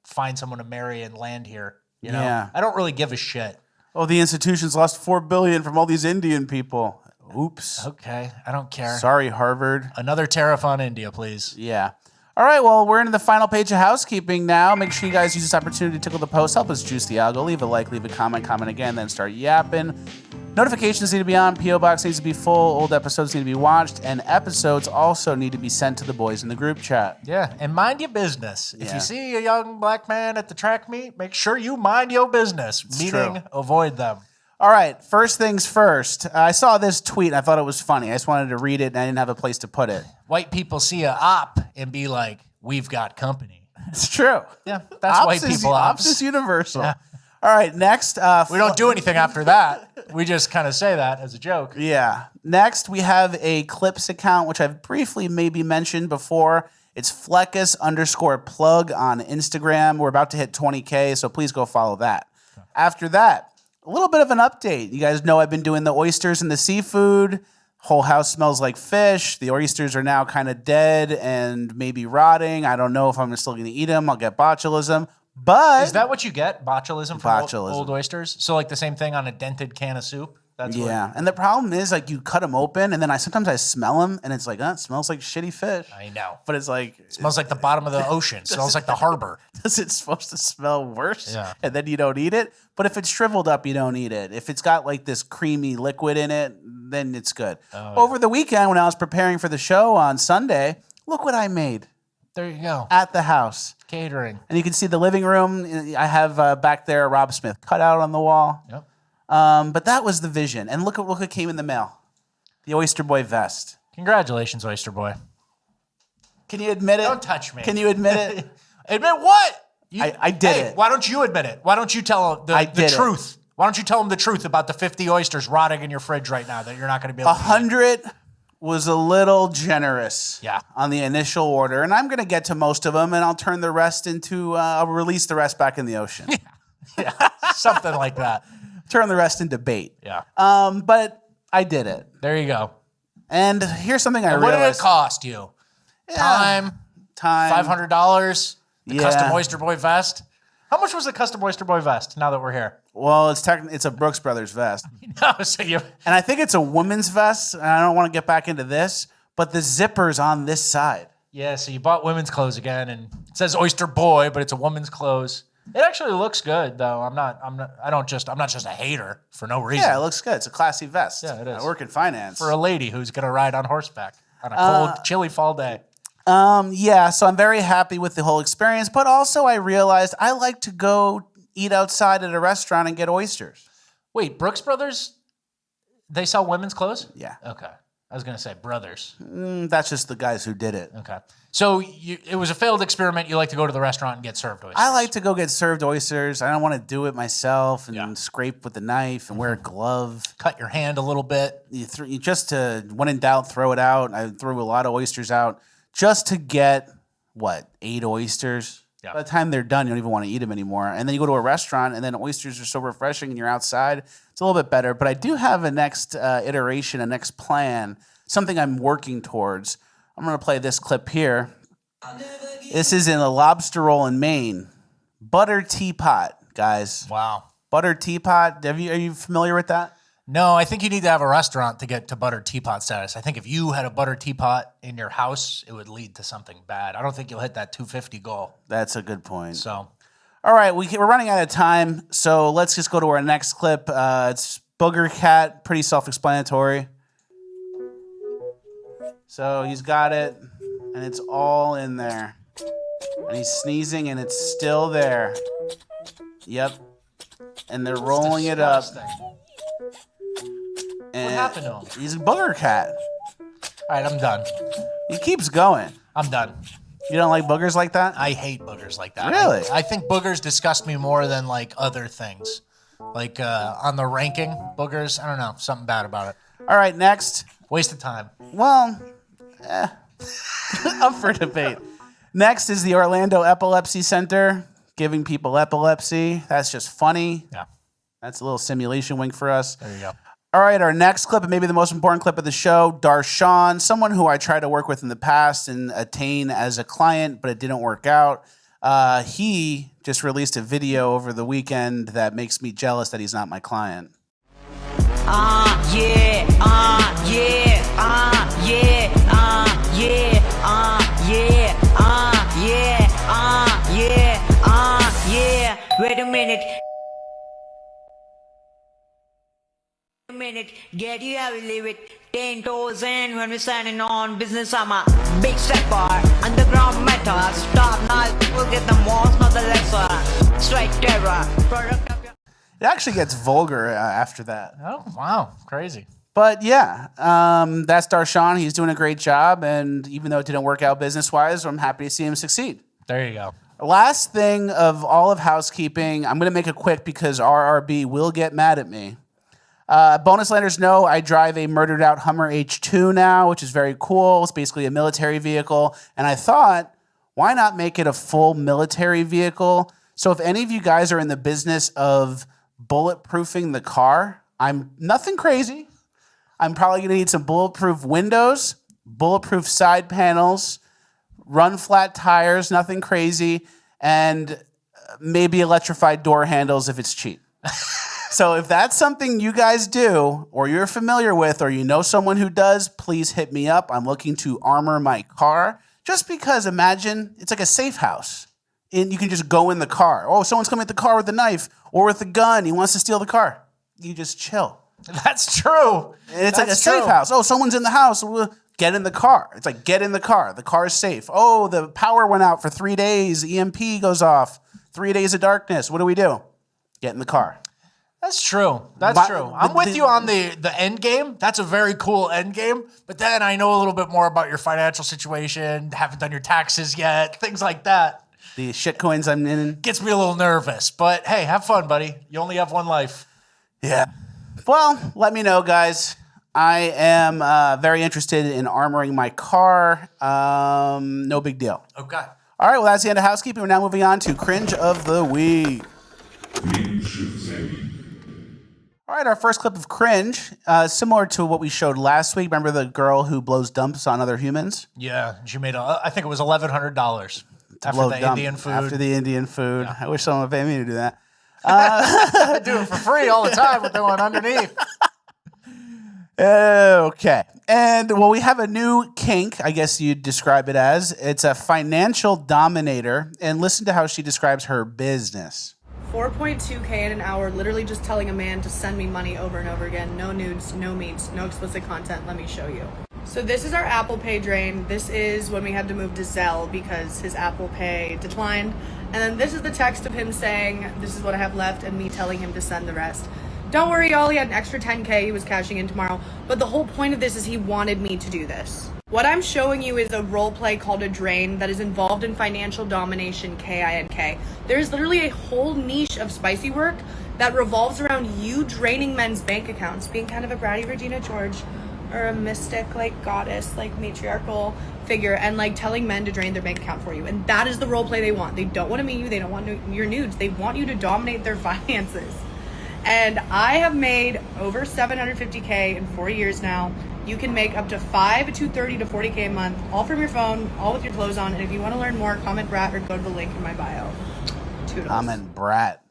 find someone to marry and land here. You know, Yeah. I don't really give a shit. Oh, the institutions lost $4 billion from all these Indian people. Oops. Okay, I don't care. Sorry, Harvard. Another tariff on India, please. Yeah. All right, well, we're into the final page of housekeeping now. Make sure you guys use this opportunity to tickle the post. Help us juice the algo. Leave a like, leave a comment again, then start yapping. Notifications need to be on. P.O. Box needs to be full. Old episodes need to be watched. And episodes also need to be sent to the boys in the group chat. Yeah, and mind your business. If Yeah. you see a young black man at the track meet, make sure you mind your business. Meaning, true. avoid them. All right, first things first. I saw this tweet and I thought it was funny. I just wanted to read it and I didn't have a place to put it. White people see a op and be like, we've got company. It's true. Yeah, that's white people Ops is universal. Yeah. All right, next. We don't do anything after that. We just kind of say that as a joke. Yeah. Next, we have a Clips account, which I've briefly maybe mentioned before. It's Fleckus_plug on Instagram. We're about to hit 20K, so please go follow that. After that, a little bit of an update. You guys know I've been doing the oysters and the seafood. Whole house smells like fish. The oysters are now kind of dead and maybe rotting. I don't know if I'm still going to eat them. I'll get botulism. But is that what you get? Botulism from Botulism. Old oysters? So like the same thing on a dented can of soup? That's yeah. And the problem is like you cut them open and then sometimes I smell them and it's like, it smells like shitty fish. I know. But it's like. It smells like the bottom of the ocean. It smells like the harbor. Is it supposed to smell worse? Yeah. And then you don't eat it? But if it's shriveled up, you don't eat it. If it's got like this creamy liquid in it, then it's good. Oh, over the weekend when I was preparing for the show on Sunday, look what I made. There you go. At the house. Catering. And you can see the living room. I have back there Rob Smith cut out on the wall. Yep. But that was the vision. And look what came in the mail. The Oyster Boy vest. Congratulations, Oyster Boy. Can you admit it? Don't touch me. Can you admit it? Admit what? I did it. Why don't you admit it? Why don't you tell the truth? Why don't you tell them the truth about the 50 oysters rotting in your fridge right now that you're not going to be able to 100 was a little generous Yeah. on the initial order. And I'm going to get to most of them and I'll turn the rest into, I'll release the rest back in the ocean. Yeah, something like that. Turn the rest into bait. Yeah. But I did it. There you go. And here's something I What realized. did it cost you? Time. $500? The Yeah. custom Oyster Boy vest? How much was the custom Oyster Boy vest now that we're here? Well, it's a Brooks Brothers vest. No, so you. And I think it's a woman's vest. And I don't want to get back into this, but the zipper's on this side. Yeah, so you bought women's clothes again, and it says Oyster Boy, but it's a woman's clothes. It actually looks good, though. I'm not just a hater for no reason. Yeah, it looks good. It's a classy vest. Yeah, it is. I work in finance. For a lady who's gonna ride on horseback on a cold, chilly fall day. Yeah, so I'm very happy with the whole experience, but also I realized I like to go eat outside at a restaurant and get oysters. Wait, Brooks Brothers, they sell women's clothes? Yeah. Okay. I was going to say brothers. That's just the guys who did it. Okay. So it was a failed experiment. You like to go to the restaurant and get served oysters. I like to go get served oysters. I don't want to do it myself and scrape with the knife and wear a glove. Cut your hand a little bit. When in doubt, throw it out. I threw a lot of oysters out just to get, 8 oysters? Yeah. By the time they're done, you don't even want to eat them anymore. And then you go to a restaurant, and then oysters are so refreshing, and you're outside. It's a little bit better. But I do have a next iteration, a next plan, something I'm working towards. I'm going to play this clip here. This is in a lobster roll in Maine. Butter teapot, guys. Wow. Butter teapot. Are you familiar with that? No, I think you need to have a restaurant to get to butter teapot status. I think if you had a butter teapot in your house, it would lead to something bad. I don't think you'll hit that 250 goal. That's a good point. So, all right, we're running out of time, so let's just go to our next clip. It's Booger Cat, pretty self-explanatory. So he's got it, and it's all in there. And he's sneezing, and it's still there. Yep. And they're rolling it up. And what happened to him? He's a Booger Cat. All right, I'm done. He keeps going. I'm done. You don't like boogers like that? I hate boogers like that. Really? I think boogers disgust me more than like other things. Like on the ranking, boogers, I don't know, something bad about it. All right, next. Waste of time. Well, up for debate. Next is the Orlando Epilepsy Center, giving people epilepsy. That's just funny. Yeah. That's a little simulation wink for us. There you go. All right, our next clip, and maybe the most important clip of the show, Darshan, someone who I tried to work with in the past and attain as a client, but it didn't work out. He just released a video over the weekend that makes me jealous that he's not my client. Yeah, yeah, yeah, yeah, yeah, yeah. Wait a minute. Get you how we live it. 10 toes in when we're standing on business. I'm a big stepper. Underground meta. Stop now. We'll get the most, not the lesser. Straight terror. Product of your. It actually gets vulgar after that. Oh, wow. Crazy. But yeah, that's Darshan. He's doing a great job. And even though it didn't work out business-wise, I'm happy to see him succeed. There you go. Last thing of all of housekeeping, I'm going to make it quick because RRB will get mad at me. Bonus landers know I drive a murdered out Hummer H2 now, which is very cool. It's basically a military vehicle. And I thought, why not make it a full military vehicle? So if any of you guys are in the business of bulletproofing the car, I'm nothing crazy. I'm probably going to need some bulletproof windows, bulletproof side panels, run flat tires, nothing crazy, and maybe electrified door handles if it's cheap. So if that's something you guys do, or you're familiar with, or you know someone who does, please hit me up. I'm looking to armor my car. Just because, imagine, it's like a safe house. And you can just go in the car. Oh, someone's coming at the car with a knife or with a gun. He wants to steal the car. You just chill. That's true. And it's like a safe house. Oh, someone's in the house. Get in the car. It's like, get in the car. The car is safe. Oh, the power went out for 3 days. EMP goes off. 3 days of darkness. What do we do? Get in the car. That's true. That's true. I'm with you on the end game. That's a very cool end game. But then I know a little bit more about your financial situation, haven't done your taxes yet, things like that. The shit coins I'm in. Gets me a little nervous. But hey, have fun, buddy. You only have one life. Yeah. Well, let me know, guys. I am very interested in armoring my car. No big deal. Okay. All right, well, that's the end of housekeeping. We're now moving on to Cringe of the Week. All right, our first clip of Cringe, similar to what we showed last week. Remember the girl who blows dumps on other humans? Yeah, she made, I think it was $1,100 after the Indian food. After the Indian food. Yeah. I wish someone would pay me to do that. I do it for free all the time with the one underneath. Okay. And, well, we have a new kink, I guess you'd describe it as. It's a financial dominator. And listen to how she describes her business. 4.2K in an hour, literally just telling a man to send me money over and over again. No nudes, no meats, no explicit content. Let me show you. So this is our Apple Pay drain. This is when we had to move to Zelle because his Apple Pay declined. And then this is the text of him saying, this is what I have left, and me telling him to send the rest. Don't worry, y'all, he had an extra 10K he was cashing in tomorrow. But the whole point of this is he wanted me to do this. What I'm showing you is a role play called a drain that is involved in financial domination, KINK. There's literally a whole niche of spicy work that revolves around you draining men's bank accounts, being kind of a bratty Regina George or a mystic, like, goddess, like, matriarchal figure, and, like, telling men to drain their bank account for you. And that is the role play they want. They don't want to meet you. They don't want your nudes. They want you to dominate their finances. And I have made over $750K in 4 years now. You can make up to $5 to $30 to $40K a month, all from your phone, all with your clothes on. And if you want to learn more, comment brat or go to the link in my bio. $2. Comment brat.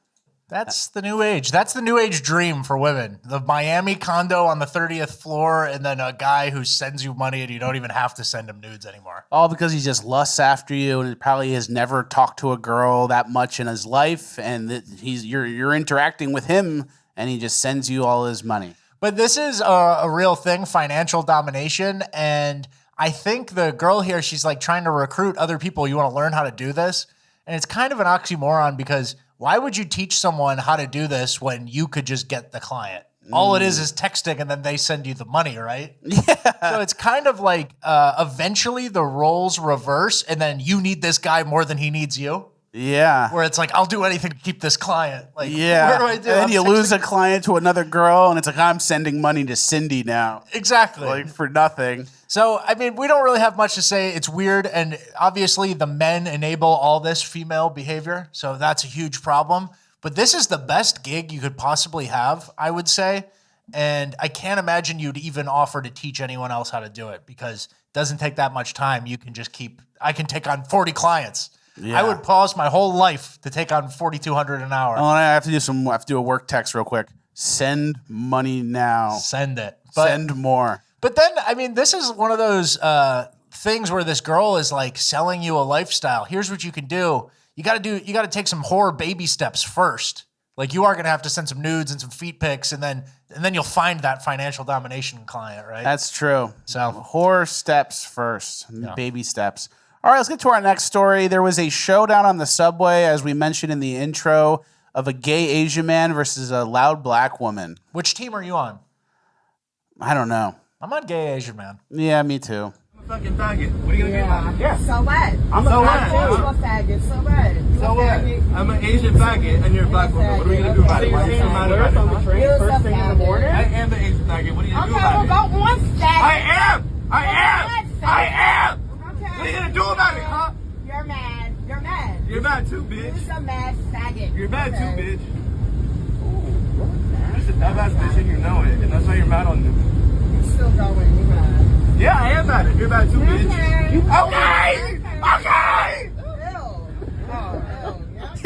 That's the new age. That's the new age dream for women. The Miami condo on the 30th floor, and then a guy who sends you money and you don't even have to send him nudes anymore. All because he just lusts after you and probably has never talked to a girl that much in his life, and that you're interacting with him, and he just sends you all his money. But this is a real thing, financial domination, and I think the girl here, she's like trying to recruit other people. You want to learn how to do this? And it's kind of an oxymoron because why would you teach someone how to do this when you could just get the client? All it is texting and then they send you the money, right? Yeah. So it's kind of like eventually the roles reverse and then you need this guy more than he needs you. Yeah. Where it's like, I'll do anything to keep this client. Like, yeah. What do I do? And then you lose a client to another girl and it's like, I'm sending money to Cindy now. Exactly. Like for nothing. So, I mean, we don't really have much to say. It's weird. And obviously the men enable all this female behavior. So that's a huge problem. But this is the best gig you could possibly have, I would say. And I can't imagine you'd even offer to teach anyone else how to do it because it doesn't take that much time. You can just I can take on 40 clients. Yeah. I would pause my whole life to take on $4,200 an hour. Oh, I have to do a work text real quick. Send money now. Send it. Send more. But then, I mean, this is one of those things where this girl is like selling you a lifestyle. Here's what you can do. You got to take some horror baby steps first. Like you are going to have to send some nudes and some feet pics, and then you'll find that financial domination client, right? That's true. So horror steps first, baby steps. All right, let's get to our next story. There was a showdown on the subway, as we mentioned in the intro, of a gay Asian man versus a loud black woman. Which team are you on? I don't know. I'm on gay Asian man. Yeah, me too. I'm a fucking faggot. What are you gonna do about it? Yeah. So what? I'm so what? I'm a faggot. So what? You So a what? faggot? I'm an Asian faggot and you're a black woman. What are we gonna do about it? Why are you so mad about it? You're first thing in the morning. I am the Asian faggot. What are you gonna do Okay, about well, it? go one faggot. I am! I am! Okay. What are you gonna do about it, huh? You're mad. You're mad. You're mad too, bitch. You're a mad faggot. You're mad too, bitch. You're just a dumbass bitch and you know it, and that's why you're mad on me. You're still going. You're mad. Yeah, I am mad. You're mad too, bitch. Okay. Okay!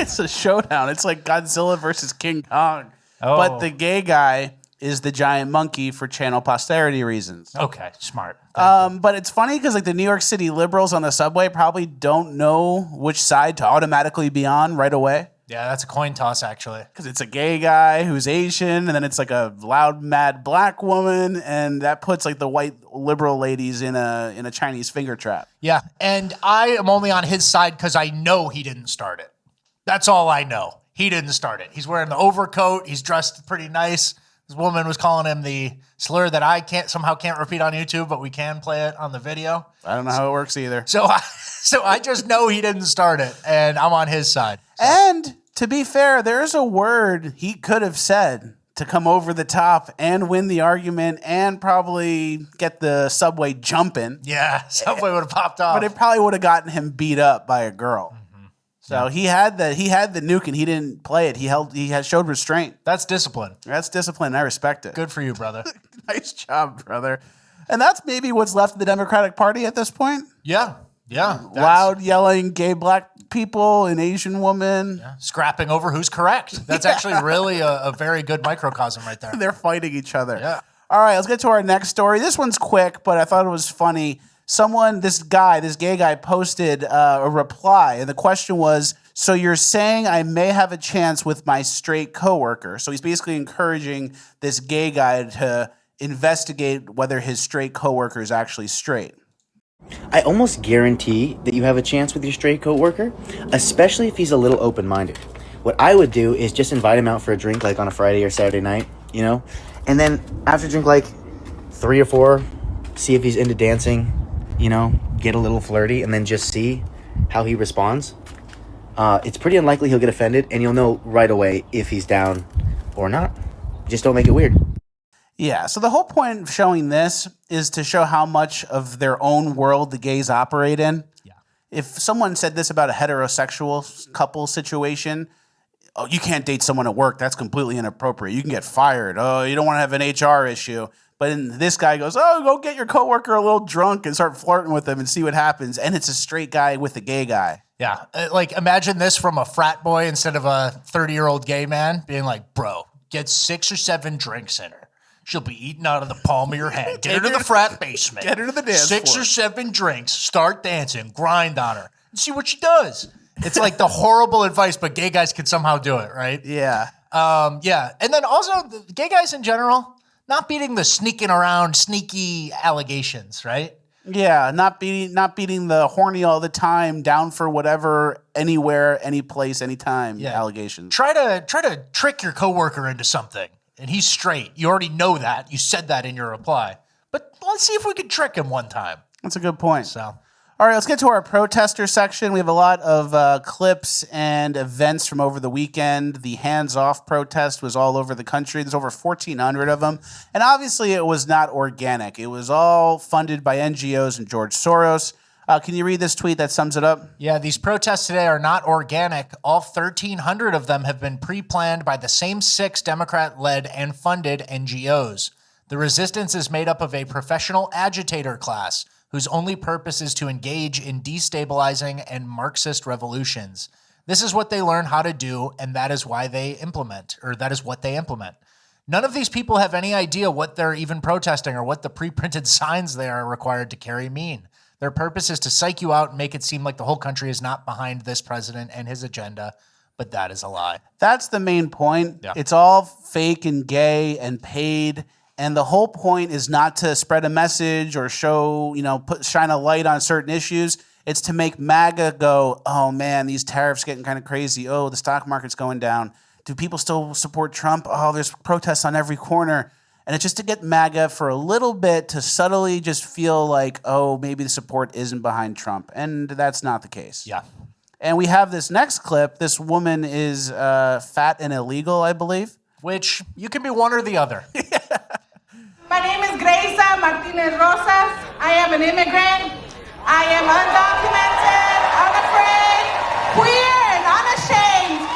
It's a showdown. It's like Godzilla versus King Kong. Oh. But the gay guy is the giant monkey for channel posterity reasons. Okay, smart. But it's funny because like the New York City liberals on the subway probably don't know which side to automatically be on right away. Yeah, that's a coin toss, actually. Because it's a gay guy who's Asian, and then it's like a loud, mad black woman, and that puts like the white liberal ladies in a Chinese finger trap. Yeah, and I am only on his side because I know he didn't start it. That's all I know. He didn't start it. He's wearing the overcoat. He's dressed pretty nice. This woman was calling him the slur that I somehow can't repeat on YouTube, but we can play it on the video. I don't know how it works either. So I just know he didn't start it, and I'm on his side. So. And to be fair, there's a word he could have said to come over the top and win the argument and probably get the subway jumping. Yeah, Subway would have popped off. But it probably would have gotten him beat up by a girl. Mm-hmm. So he had the nuke and he didn't play it. He showed restraint. That's discipline. That's discipline. I respect it. Good for you, brother. Nice job, brother. And that's maybe what's left of the Democratic Party at this point. Yeah. Loud, yelling, gay black people, an Asian woman. Yeah. Scrapping over who's correct. That's actually really a very good microcosm right there. They're fighting each other. Yeah. All right, let's get to our next story. This one's quick, but I thought it was funny. This gay guy posted a reply, and the question was, so you're saying I may have a chance with my straight coworker? So he's basically encouraging this gay guy to investigate whether his straight coworker is actually straight. I almost guarantee that you have a chance with your straight coworker, especially if he's a little open-minded. What I would do is just invite him out for a drink, like on a Friday or Saturday night, and then after drink like 3 or 4, see if he's into dancing, get a little flirty, and then just see how he responds. It's pretty unlikely he'll get offended, and you'll know right away if he's down or not. Just don't make it weird. Yeah, so the whole point of showing this is to show how much of their own world the gays operate in. Yeah. If someone said this about a heterosexual couple situation, oh, you can't date someone at work, that's completely inappropriate. You can get fired. Oh, you don't want to have an HR issue. But then this guy goes, oh, go get your coworker a little drunk and start flirting with them and see what happens. And it's a straight guy with a gay guy. Yeah. Like, imagine this from a frat boy instead of a 30-year-old gay man being like, bro, get 6 or 7 drinks in her. She'll be eating out of the palm of your hand. Get her to the frat basement. Get her to the dance 6 floor. or 7 drinks. Start dancing. Grind on her. And see what she does. It's like the horrible advice, but gay guys can somehow do it, right? Yeah. Yeah. And then also, the gay guys in general, not beating the sneaking around, sneaky allegations, right? Yeah, not beating the horny all the time, down for whatever, anywhere, any place, anytime allegations. Try to trick your coworker into something, and he's straight. You already know that. You said that in your reply. But let's see if we can trick him one time. That's a good point. So, all right, let's get to our protester section. We have a lot of clips and events from over the weekend. The hands-off protest was all over the country. There's over 1,400 of them. And obviously it was not organic. It was all funded by NGOs and George Soros. Can you read this tweet that sums it up? yeah, these protests today are not organic. All 1,300 of them have been pre-planned by the same 6 Democrat-led and funded NGOs. The resistance is made up of a professional agitator class whose only purpose is to engage in destabilizing and Marxist revolutions. This is what they learn how to do, and that is what they implement. None of these people have any idea what they're even protesting or what the pre-printed signs they are required to carry mean. Their purpose is to psych you out and make it seem like the whole country is not behind this president and his agenda, but that is a lie. That's the main point. Yeah. It's all fake and gay and paid. And the whole point is not to spread a message or show, shine a light on certain issues. It's to make MAGA go, oh man, these tariffs getting kind of crazy. Oh, the stock market's going down. Do people still support Trump? Oh, there's protests on every corner. And it's just to get MAGA for a little bit to subtly just feel like, oh, maybe the support isn't behind Trump. And that's not the case. Yeah. And we have this next clip. This woman is fat and illegal, I believe. Which you can be one or the other. My name is Gracia Martinez Rosas. I am an immigrant. I am undocumented, unafraid, queer, and unashamed.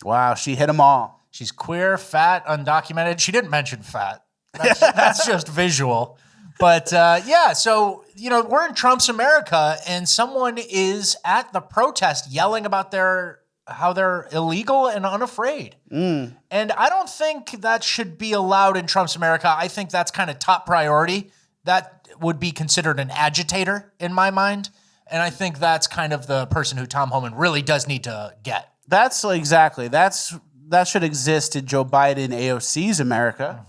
Wow, she hit them all. She's queer, fat, undocumented. She didn't mention fat. That's just visual. But so, we're in Trump's America, and someone is at the protest yelling about how they're illegal and unafraid. And I don't think that should be allowed in Trump's America. I think that's kind of top priority. That would be considered an agitator in my mind. And I think that's kind of the person who Tom Homan really does need to get. That's exactly. That should exist in Joe Biden AOC's America,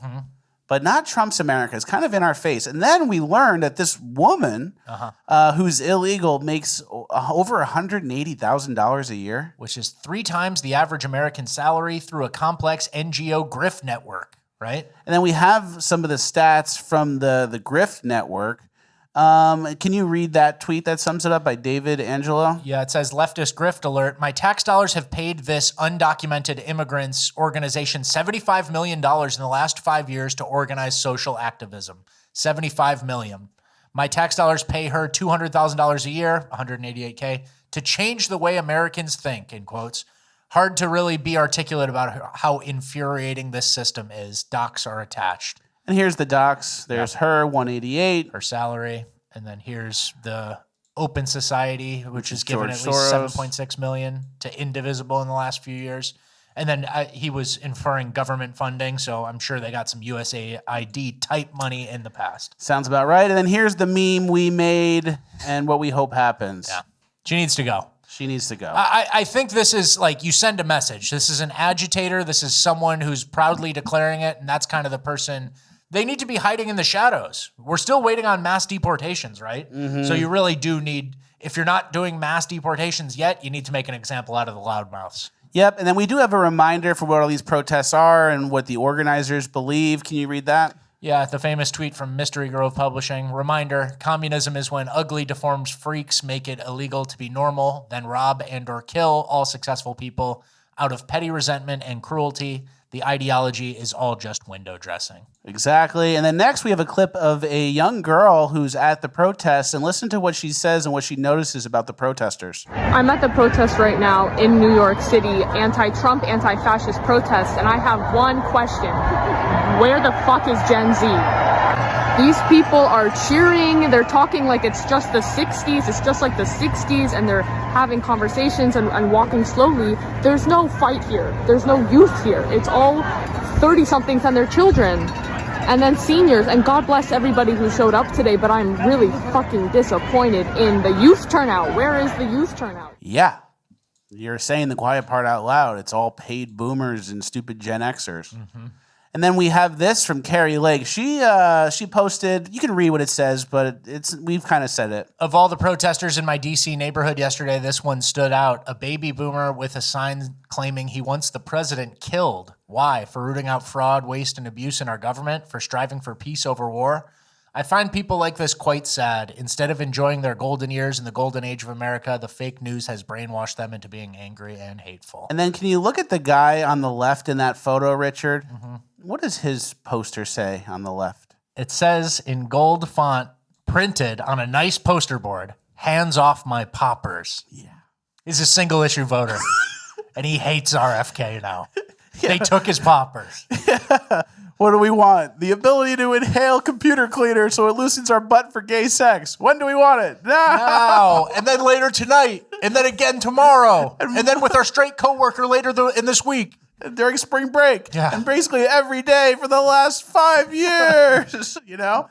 but not Trump's America. It's kind of in our face. And then we learned that this woman who's illegal makes over $180,000 a year. Which is 3 times the average American salary through a complex NGO grift network, right? And then we have some of the stats from the grift network. Can you read that tweet that sums it up by David Angelo? Yeah, it says, leftist grift alert. My tax dollars have paid this undocumented immigrants organization $75 million in the last 5 years to organize social activism. $75 million. My tax dollars pay her $200,000 a year, $188K, to change the way Americans think, in quotes. Hard to really be articulate about how infuriating this system is. Docs are attached. And here's the docs. There's her, 188. Her salary. And then here's the Open Society, which has given George at least Soros. $7.6 million to Indivisible in the last few years. And then he was inferring government funding, so I'm sure they got some USAID type money in the past. Sounds about right. And then here's the meme we made and what we hope happens. Yeah. She needs to go. She needs to go. I think this is like you send a message. This is an agitator. This is someone who's proudly declaring it, and that's kind of the person. They need to be hiding in the shadows. We're still waiting on mass deportations, right? So you really do need, if you're not doing mass deportations yet, you need to make an example out of the loudmouths. Yep, and then we do have a reminder for what all these protests are and what the organizers believe. Can you read that? Yeah, the famous tweet from Mystery Grove Publishing. Reminder, communism is when ugly, deformed freaks make it illegal to be normal, then rob and or kill all successful people out of petty resentment and cruelty. The ideology is all just window dressing. Exactly. And then next we have a clip of a young girl who's at the protest, and listen to what she says and what she notices about the protesters. I'm at the protest right now in New York City, anti-Trump, anti-fascist protest, and I have one question. Where the fuck is Gen Z? These people are cheering. They're talking like it's just the 60s. It's just like the 60s, and they're having conversations and walking slowly. There's no fight here. There's no youth here. It's all 30-somethings and their children. And then seniors. And God bless everybody who showed up today, but I'm really fucking disappointed in the youth turnout. Where is the youth turnout? Yeah. You're saying the quiet part out loud. It's all paid boomers and stupid Gen Xers. Mm-hmm. And then we have this from Carrie Lake. She posted, you can read what it says, but we've kind of said it. Of all the protesters in my D.C. neighborhood yesterday, this one stood out. A baby boomer with a sign claiming he wants the president killed. Why? For rooting out fraud, waste, and abuse in our government? For striving for peace over war? I find people like this quite sad. Instead of enjoying their golden years in the golden age of America, the fake news has brainwashed them into being angry and hateful. And then can you look at the guy on the left in that photo, Richard? Mm-hmm. What does his poster say on the left? It says in gold font, printed on a nice poster board, hands off my poppers. Yeah. He's a single issue voter. And he hates RFK now. Yeah. They took his poppers. Yeah. What do we want? The ability to inhale computer cleaner so it loosens our butt for gay sex. When do we want it? Now. And then later tonight. And then again tomorrow. And then with our straight coworker later in this week. During spring break. Yeah. And basically every day for the last 5 years. You know?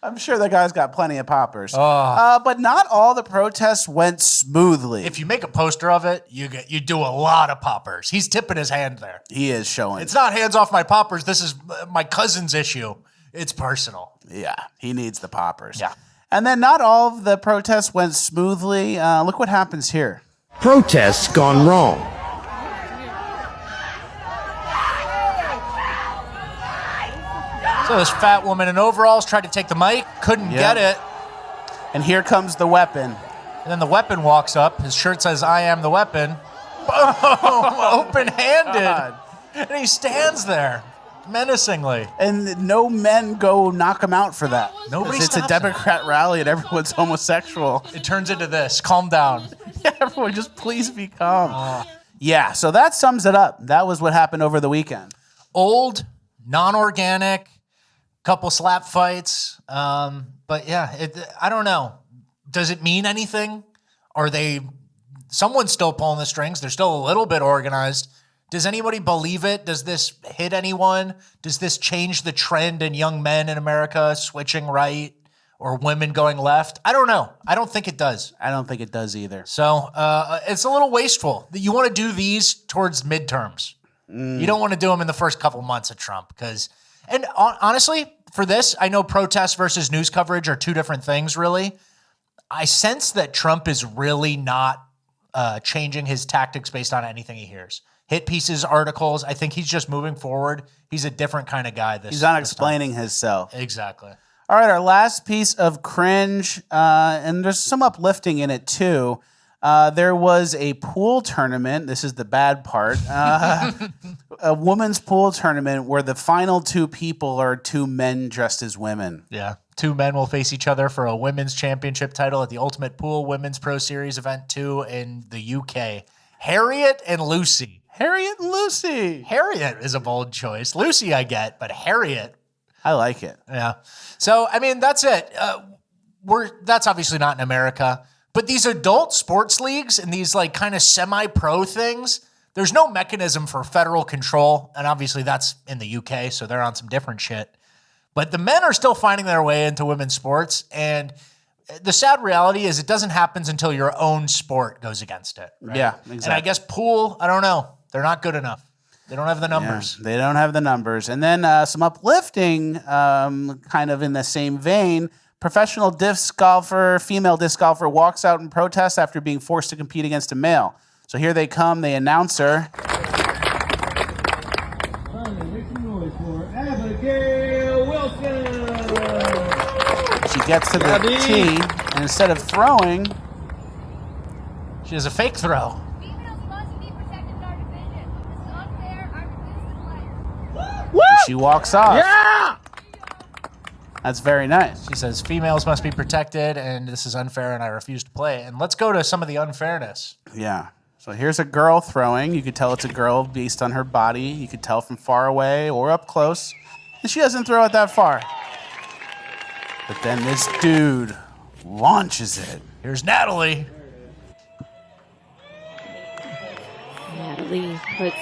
I'm sure that guy's got plenty of poppers. But not all the protests went smoothly. If you make a poster of it, you do a lot of poppers. He's tipping his hand there. He is showing. It's not hands off my poppers. This is my cousin's issue. It's personal. Yeah, he needs the poppers. Yeah. And then not all of the protests went smoothly. Look what happens here. Protests gone wrong. So this fat woman in overalls tried to take the mic, couldn't get it. And here comes the weapon. And then the weapon walks up. His shirt says, "I am the weapon." Boom! Open-handed. And he stands there menacingly. And no men go knock him out for that. Nobody It's a Democrat rally and everyone's homosexual. It turns into this. Calm down. Yeah, everyone just please be calm. Yeah, so that sums it up. That was what happened over the weekend. Old, non-organic, couple slap fights. But yeah, I don't know. Does it mean anything? Someone's still pulling the strings. They're still a little bit organized. Does anybody believe it? Does this hit anyone? Does this change the trend in young men in America switching right or women going left? I don't know. I don't think it does. I don't think it does either. So it's a little wasteful. You want to do these towards midterms. You don't want to do them in the first couple months of Trump and honestly, for this, I know protests versus news coverage are two different things, really. I sense that Trump is really not changing his tactics based on anything he hears. Hit pieces, articles. I think he's just moving forward. He's a different kind of guy. He's not explaining himself. Exactly. All right, our last piece of cringe, and there's some uplifting in it too. There was a pool tournament. This is the bad part. A women's pool tournament where the final two people are two men dressed as women. Yeah. Two men will face each other for a women's championship title at the Ultimate Pool Women's Pro Series event 2 in the UK. Harriet and Lucy. Harriet and Lucy. Harriet is a bold choice. Lucy I get, but Harriet. I like it. Yeah. So, I mean, that's it. That's obviously not in America. But these adult sports leagues and these like kind of semi-pro things, there's no mechanism for federal control. And obviously that's in the UK, so they're on some different shit. But the men are still finding their way into women's sports. And the sad reality is it doesn't happen until your own sport goes against it. Right? Yeah, exactly. And I guess pool, I don't know. They're not good enough. They don't have the numbers. Yeah, they don't have the numbers. And then some uplifting, kind of in the same vein. Professional female disc golfer walks out in protest after being forced to compete against a male. So here they come, they announce her. She gets to the tee, and instead of throwing, she has a fake throw. She walks off. Yeah! That's very nice. She says, females must be protected, and this is unfair, and I refuse to play. And let's go to some of the unfairness. Yeah. So here's a girl throwing. You could tell it's a girl based on her body. You could tell from far away or up close. And she doesn't throw it that far. But then this dude launches it. Here's Natalie. Natalie puts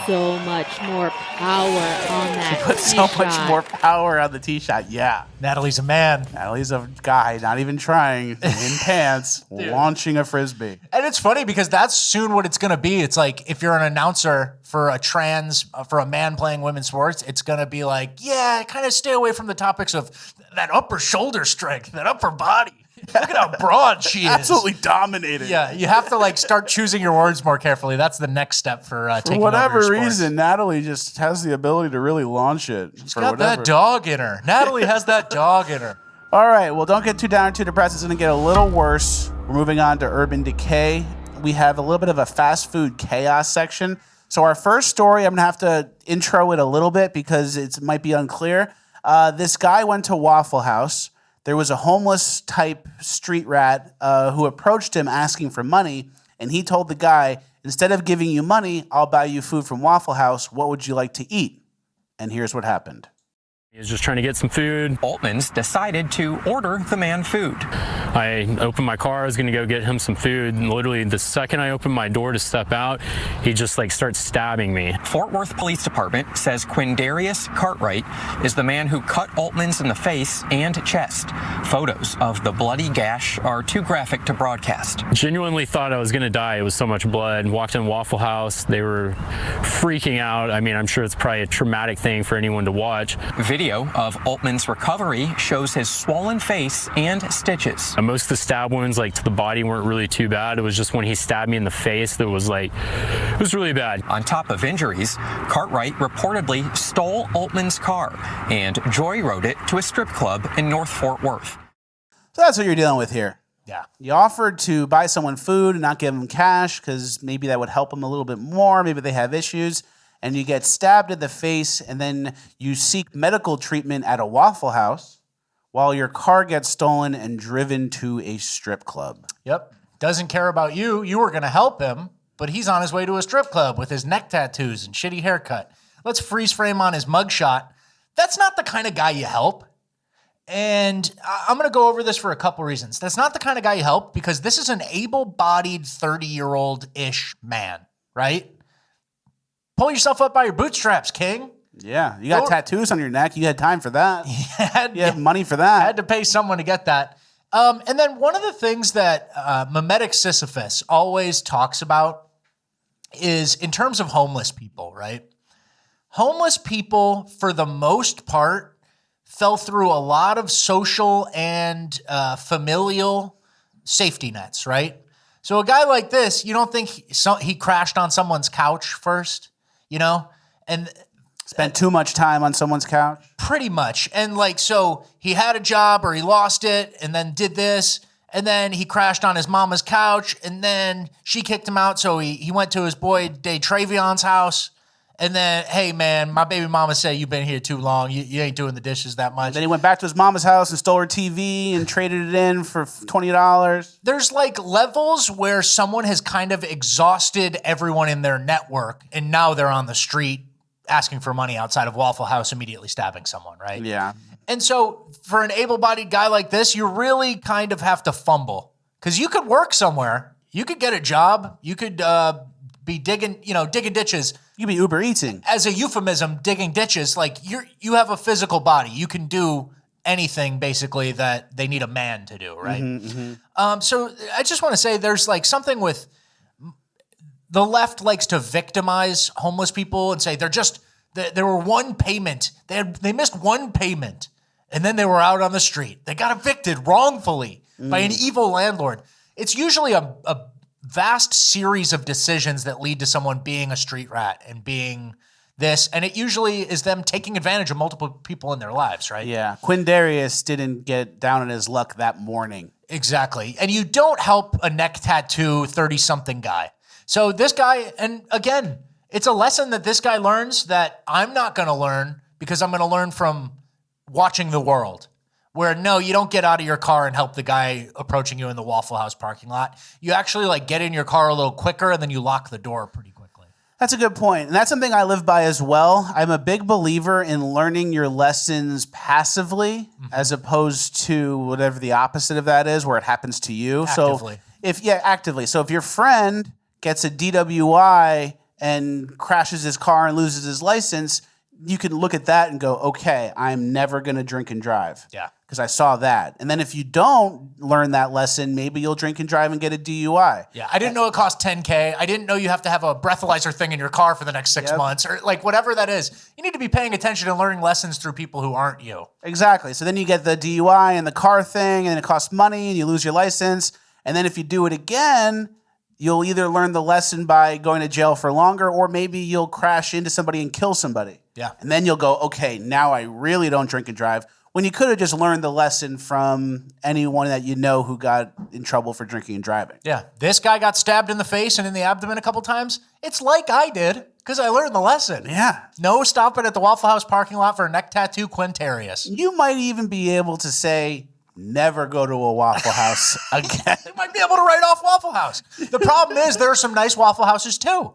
so much more power on that She puts so much more power on the tee shot. Yeah. Natalie's a man. Natalie's a guy, not even trying, in pants, launching a frisbee. And it's funny because that's soon what it's going to be. It's like if you're an announcer for a man playing women's sports, it's going to be like, yeah, kind of stay away from the topics of that upper shoulder strength, that upper body. Look at how broad she is. Absolutely dominating. Yeah, you have to like start choosing your words more carefully. That's the next step for taking For over whatever your sports. reason, Natalie just has the ability to really launch it. She's got that dog in her. Natalie has that dog in her. All right, well, don't get too down or too depressed. It's going to get a little worse. We're moving on to Urban Decay. We have a little bit of a fast food chaos section. So our first story, I'm going to have to intro it a little bit because it might be unclear. This guy went to Waffle House. There was a homeless type street rat who approached him asking for money, and he told the guy, instead of giving you money, I'll buy you food from Waffle House. What would you like to eat? And here's what happened. He was just trying to get some food. Altman's decided to order the man food. I opened my car, I was gonna go get him some food, and literally the second I opened my door to step out, he just like starts stabbing me. Fort Worth Police Department says Quindarius Cartwright is the man who cut Altman's in the face and chest. Photos of the bloody gash are too graphic to broadcast. Genuinely thought I was gonna die. It was so much blood. Walked in Waffle House, they were freaking out. I mean, I'm sure it's probably a traumatic thing for anyone to watch. Video of Altman's recovery shows his swollen face and stitches. Most of the stab wounds like to the body weren't really too bad. It was just when he stabbed me in the face that was like, it was really bad. On top of injuries, Cartwright reportedly stole Altman's car and joyrode it to a strip club in North Fort Worth. So that's what you're dealing with here. Yeah. You offered to buy someone food and not give them cash because maybe that would help them a little bit more. Maybe they have issues. And you get stabbed in the face, and then you seek medical treatment at a Waffle House while your car gets stolen and driven to a strip club. Yep. Doesn't care about you. You were going to help him, but he's on his way to a strip club with his neck tattoos and shitty haircut. Let's freeze frame on his mugshot. That's not the kind of guy you help. And I'm going to go over this for a couple reasons. That's not the kind of guy you help because this is an able-bodied 30-year-old-ish man, right? Pull yourself up by your bootstraps, King. Yeah, you got tattoos on your neck. You had time for that. You had money for that. I had to pay someone to get that. And then one of the things that Mimetic Sisyphus always talks about is in terms of homeless people, right? Homeless people, for the most part, fell through a lot of social and familial safety nets, right? So a guy like this, you don't think he crashed on someone's couch first? You know, and spent too much time on someone's couch? Pretty much. And like, so he had a job or he lost it and then did this. And then he crashed on his mama's couch and then she kicked him out. So he went to his boy Day Travion's house. And then, hey, man, my baby mama said you've been here too long. You ain't doing the dishes that much. Then he went back to his mama's house and stole her TV and traded it in for $20. There's like levels where someone has kind of exhausted everyone in their network and now they're on the street asking for money outside of Waffle House, immediately stabbing someone, right? Yeah. And so for an able-bodied guy like this, you really kind of have to fumble because you could work somewhere. You could get a job. You could be digging ditches. You could be Uber Eating. As a euphemism, digging ditches, like you have a physical body. You can do anything basically that they need a man to do, right? So I just want to say there's like something with the left likes to victimize homeless people and say there were one payment. They missed one payment and then they were out on the street. They got evicted wrongfully by an evil landlord. It's usually a vast series of decisions that lead to someone being a street rat and being this. And it usually is them taking advantage of multiple people in their lives, right? Yeah. Quindarius didn't get down on his luck that morning. Exactly. And you don't help a neck tattoo 30-something guy. So this guy, and again, it's a lesson that this guy learns that I'm not going to learn because I'm going to learn from watching the world. Where no, you don't get out of your car and help the guy approaching you in the Waffle House parking lot. You actually like get in your car a little quicker and then you lock the door pretty quickly. That's a good point. And that's something I live by as well. I'm a big believer in learning your lessons passively as opposed to whatever the opposite of that is, where it happens to you. Actively. So actively. So if your friend gets a DWI and crashes his car and loses his license, you can look at that and go, okay, I'm never going to drink and drive. Yeah. Because I saw that. And then if you don't learn that lesson, maybe you'll drink and drive and get a DUI. Yeah, I didn't know it cost $10K. I didn't know you have to have a breathalyzer thing in your car for the next 6 months, or like whatever that is. You need to be paying attention and learning lessons through people who aren't you. Exactly. So then you get the DUI and the car thing, and it costs money, and you lose your license. And then if you do it again, you'll either learn the lesson by going to jail for longer, or maybe you'll crash into somebody and kill somebody. Yeah. And then you'll go, okay, now I really don't drink and drive. When you could have just learned the lesson from anyone that you know who got in trouble for drinking and driving. Yeah. This guy got stabbed in the face and in the abdomen a couple times. It's like I did, because I learned the lesson. Yeah. No stopping at the Waffle House parking lot for a neck tattoo, Quintarius. You might even be able to say, never go to a Waffle House again. You might be able to write off Waffle House. The problem is there are some nice Waffle Houses too.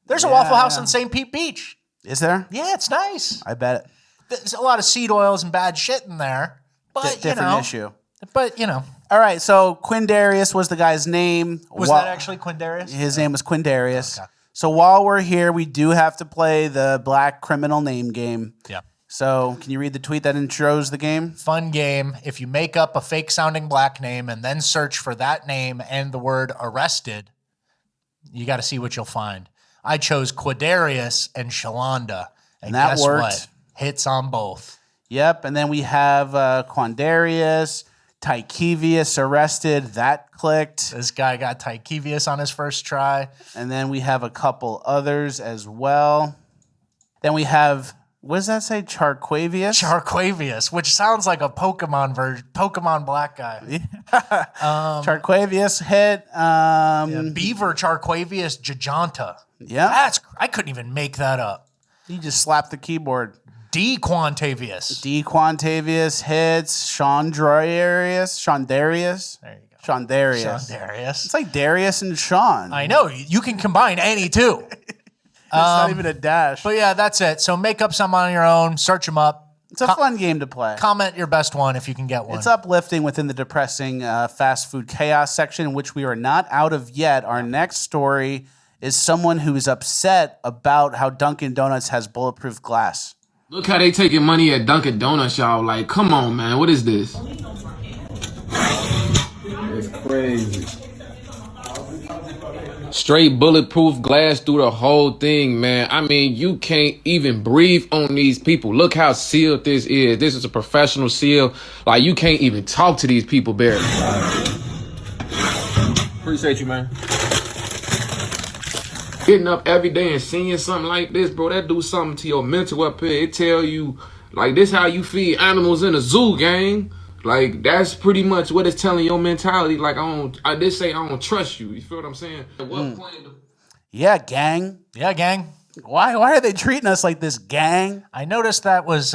There's a Waffle House on St. Pete Beach. Is there? Yeah, it's nice. I bet it. There's a lot of seed oils and bad shit in there. But, different issue. But, you know. All right, so Quindarius was the guy's name. Was that actually Quindarius? His name was Quindarius. Okay. So while we're here, we do have to play the Black Criminal Name Game. Yeah. So can you read the tweet that intros the game? Fun game. If you make up a fake-sounding black name and then search for that name and the word arrested, you got to see what you'll find. I chose Quindarius and Shalonda. And that guess worked. what? Hits on both. Yep, and then we have Quindarius, Tykevius arrested. That clicked. This guy got Tykevius on his first try. And then we have a couple others as well. Then we have, what does that say? Charquavius? Charquavius, which sounds like a Pokemon version, Pokemon black guy. Charquavius hit. Beaver Charquavius Giganta. Yeah. I couldn't even make that up. You just slapped the keyboard. D. Quantavius. D. Quantavius hits. Shondarius. There you go. Shondarius. It's like Darius and Sean. I know. You can combine any two. It's not even a dash. But yeah, that's it. So make up some on your own. Search them up. It's a fun game to play. Comment your best one if you can get one. It's uplifting within the depressing fast food chaos section, which we are not out of yet. Our next story is someone who is upset about how Dunkin Donuts has bulletproof glass. Look how they taking money at Dunkin Donuts, y'all. Like, come on, man. What is this? It's crazy. Straight bulletproof glass through the whole thing, man. I mean, you can't even breathe on these people. Look how sealed this is. This is a professional seal. Like, you can't even talk to these people barely. Appreciate you, man. Getting up every day and seeing something like this, bro, that do something to your mental up here. It tell you, like, this how you feed animals in a zoo, gang. Like, that's pretty much what it's telling your mentality. Like, I don't trust you. You feel what I'm saying? Yeah, gang. Yeah, gang. Why are they treating us like this, gang? I noticed that was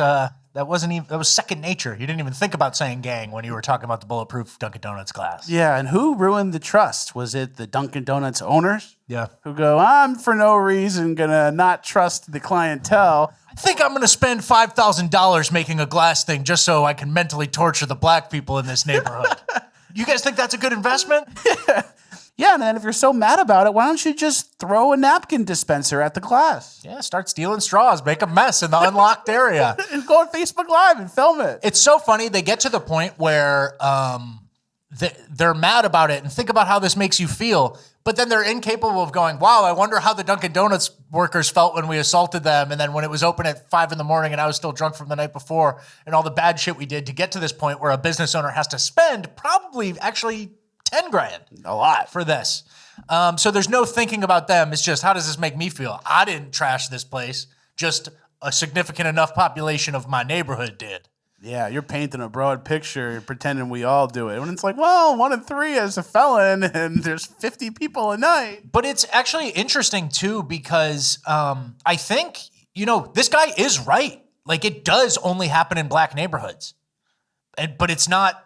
second nature. You didn't even think about saying gang when you were talking about the bulletproof Dunkin Donuts glass. Yeah, and who ruined the trust? Was it the Dunkin Donuts owners? Yeah. Who go, I'm for no reason gonna not trust the clientele. I think I'm gonna spend $5,000 making a glass thing just so I can mentally torture the black people in this neighborhood. You guys think that's a good investment? Yeah, and then if you're so mad about it, why don't you just throw a napkin dispenser at the class? Yeah, start stealing straws, make a mess in the unlocked area. And go on Facebook Live and film it. It's so funny. They get to the point where they're mad about it and think about how this makes you feel, but then they're incapable of going, wow, I wonder how the Dunkin Donuts workers felt when we assaulted them, and then when it was open at 5 a.m. and I was still drunk from the night before, and all the bad shit we did to get to this point where a business owner has to spend probably actually $10,000, a lot, for this. So there's no thinking about them. It's just, how does this make me feel? I didn't trash this place. Just a significant enough population of my neighborhood did. Yeah, you're painting a broad picture, pretending we all do it. When it's like, well, 1 in 3 is a felon, and there's 50 people a night. But it's actually interesting, too, because I think, this guy is right. Like, it does only happen in black neighborhoods. But it's not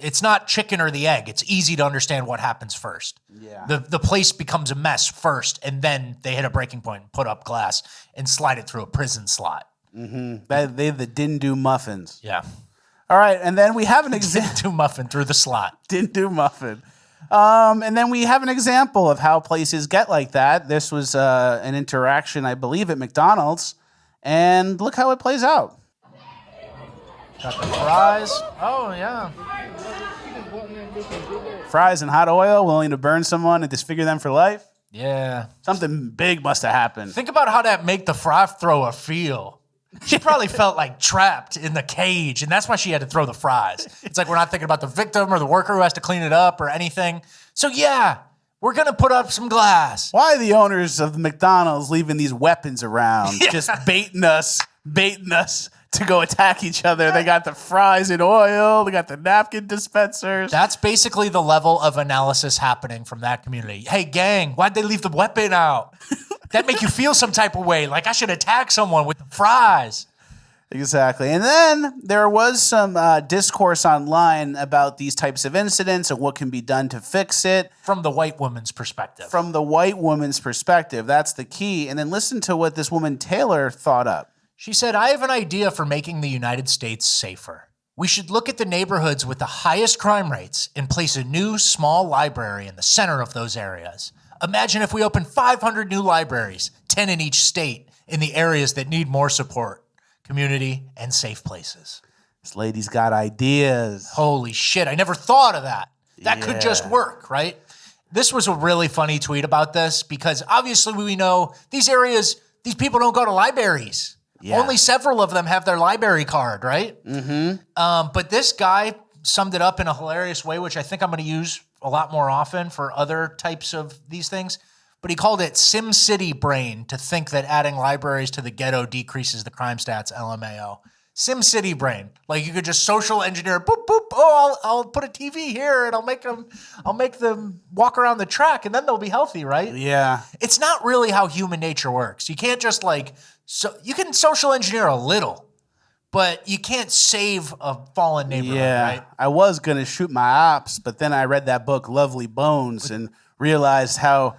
It's not chicken or the egg. It's easy to understand what happens first. Yeah. The place becomes a mess first, and then they hit a breaking point and put up glass and slide it through a prison slot. Mm-hmm. They didn't do muffins. Yeah. All right, and then we have an example. Didn't do muffin through the slot. Didn't do muffin. And then we have an example of how places get like that. This was an interaction, I believe, at McDonald's. And look how it plays out. Got the fries. Oh, yeah. Fries and hot oil, willing to burn someone and disfigure them for life. Yeah. Something big must have happened. Think about how that make the fry thrower feel. She probably felt like trapped in the cage, and that's why she had to throw the fries. It's like we're not thinking about the victim or the worker who has to clean it up or anything. So, yeah, we're going to put up some glass. Why are the owners of McDonald's leaving these weapons around? Yeah. Just baiting us to go attack each other. They got the fries and oil. They got the napkin dispensers. That's basically the level of analysis happening from that community. Hey, gang, why'd they leave the weapon out? That make you feel some type of way, like I should attack someone with the fries. Exactly. And then there was some discourse online about these types of incidents and what can be done to fix it. From the white woman's perspective. From the white woman's perspective. That's the key. And then listen to what this woman, Taylor, thought up. She said, I have an idea for making the United States safer. We should look at the neighborhoods with the highest crime rates and place a new small library in the center of those areas. Imagine if we opened 500 new libraries, 10 in each state, in the areas that need more support, community, and safe places. This lady's got ideas. Holy shit, I never thought of that. That could just work, right? This was a really funny tweet about this because obviously we know these areas, these people don't go to libraries. Yeah. Only several of them have their library card, right? Mm-hmm. But this guy summed it up in a hilarious way, which I think I'm going to use a lot more often for other types of these things. But he called it Sim City brain to think that adding libraries to the ghetto decreases the crime stats, LMAO. Sim City brain. Like you could just social engineer, boop, boop, oh, I'll put a TV here and I'll make them walk around the track and then they'll be healthy, right? Yeah. It's not really how human nature works. You can't just you can social engineer a little, but you can't save a fallen neighborhood, right? I was going to shoot my ops, but then I read that book, Lovely Bones, and realized how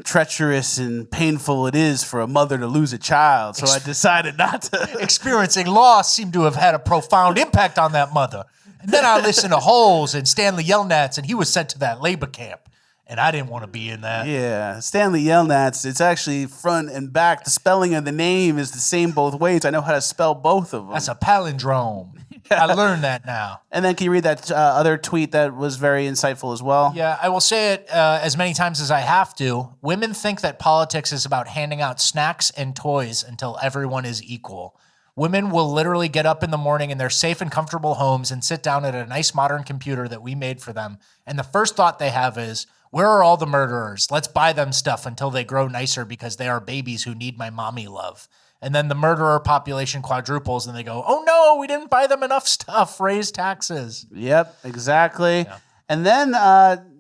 treacherous and painful it is for a mother to lose a child. So I decided not to. Experiencing loss seemed to have had a profound impact on that mother. And then I listened to Holes and Stanley Yelnats, and he was sent to that labor camp. And I didn't want to be in that. Yeah, Stanley Yelnats, it's actually front and back. The spelling of the name is the same both ways. I know how to spell both of them. That's a palindrome. I learned that now. And then can you read that other tweet that was very insightful as well? Yeah, I will say it as many times as I have to. Women think that politics is about handing out snacks and toys until everyone is equal. Women will literally get up in the morning in their safe and comfortable homes and sit down at a nice modern computer that we made for them. And the first thought they have is, where are all the murderers? Let's buy them stuff until they grow nicer because they are babies who need my mommy love. And then the murderer population quadruples and they go, oh no, we didn't buy them enough stuff, raise taxes. Yep, exactly. Yeah. And then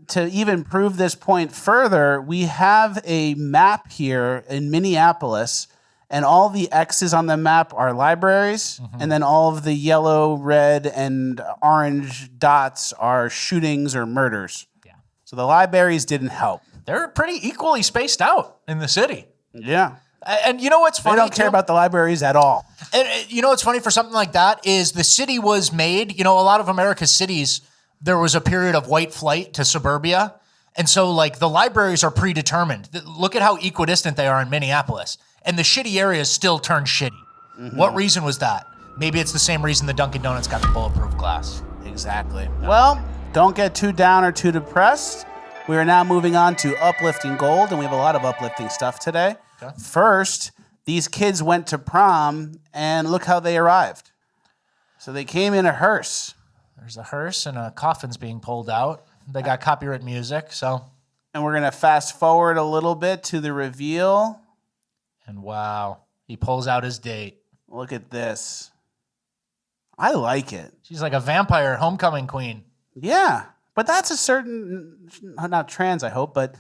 to even prove this point further, we have a map here in Minneapolis, and all the X's on the map are libraries, and then all of the yellow, red, and orange dots are shootings or murders. So the libraries didn't help. They're pretty equally spaced out in the city. Yeah. And you know what's funny? They don't care about the libraries at all. And you know what's funny for something like that is the city was made, a lot of America's cities, there was a period of white flight to suburbia. And so the libraries are predetermined. Look at how equidistant they are in Minneapolis. And the shitty areas still turn shitty. Mm-hmm. What reason was that? Maybe it's the same reason the Dunkin Donuts got the bulletproof glass. Exactly. No. Well, don't get too down or too depressed. We are now moving on to Uplifting Gold, and we have a lot of uplifting stuff today. Okay. First, these kids went to prom, and look how they arrived. So they came in a hearse. There's a hearse, and a coffin's being pulled out. They got copyright music, so. And we're going to fast forward a little bit to the reveal. And wow, he pulls out his date. Look at this. I like it. She's like a vampire homecoming queen. Yeah, but that's a certain, not trans, I hope, but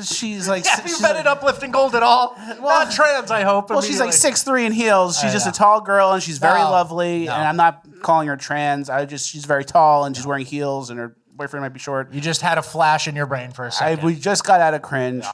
She's like, Have you been at Uplifting Gold at all? Not trans, I hope. Well, she's like 6'3" in heels. She's just a tall girl, and she's very lovely. And I'm not calling her trans. She's very tall, and she's wearing heels, and her boyfriend might be short. You just had a flash in your brain for a second. We just got out of Cringe.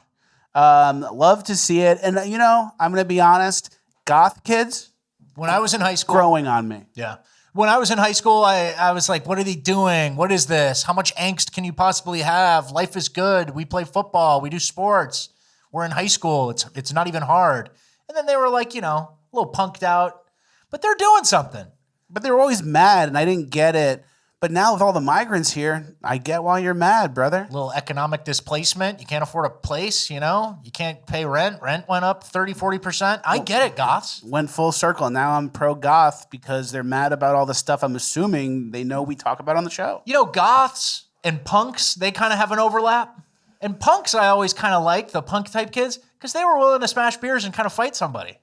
Love to see it. And, you know, I'm going to be honest, goth kids, when I was in high school, growing on me. Yeah. When I was in high school, I was like, what are they doing? What is this? How much angst can you possibly have? Life is good. We play football. We do sports. We're in high school. It's not even hard. And then they were like, you know, a little punked out. But they're doing something. But they were always mad, and I didn't get it. But now with all the migrants here, I get why you're mad, brother. A little economic displacement. You can't afford a place, you know? You can't pay rent. Rent went up 30, 40%. I get it, goths. Went full circle. Now I'm pro-goth because they're mad about all the stuff I'm assuming they know we talk about on the show. You know, goths and punks, they kind of have an overlap. And punks I always kind of like, the punk type kids, because they were willing to smash beers and kind of fight somebody.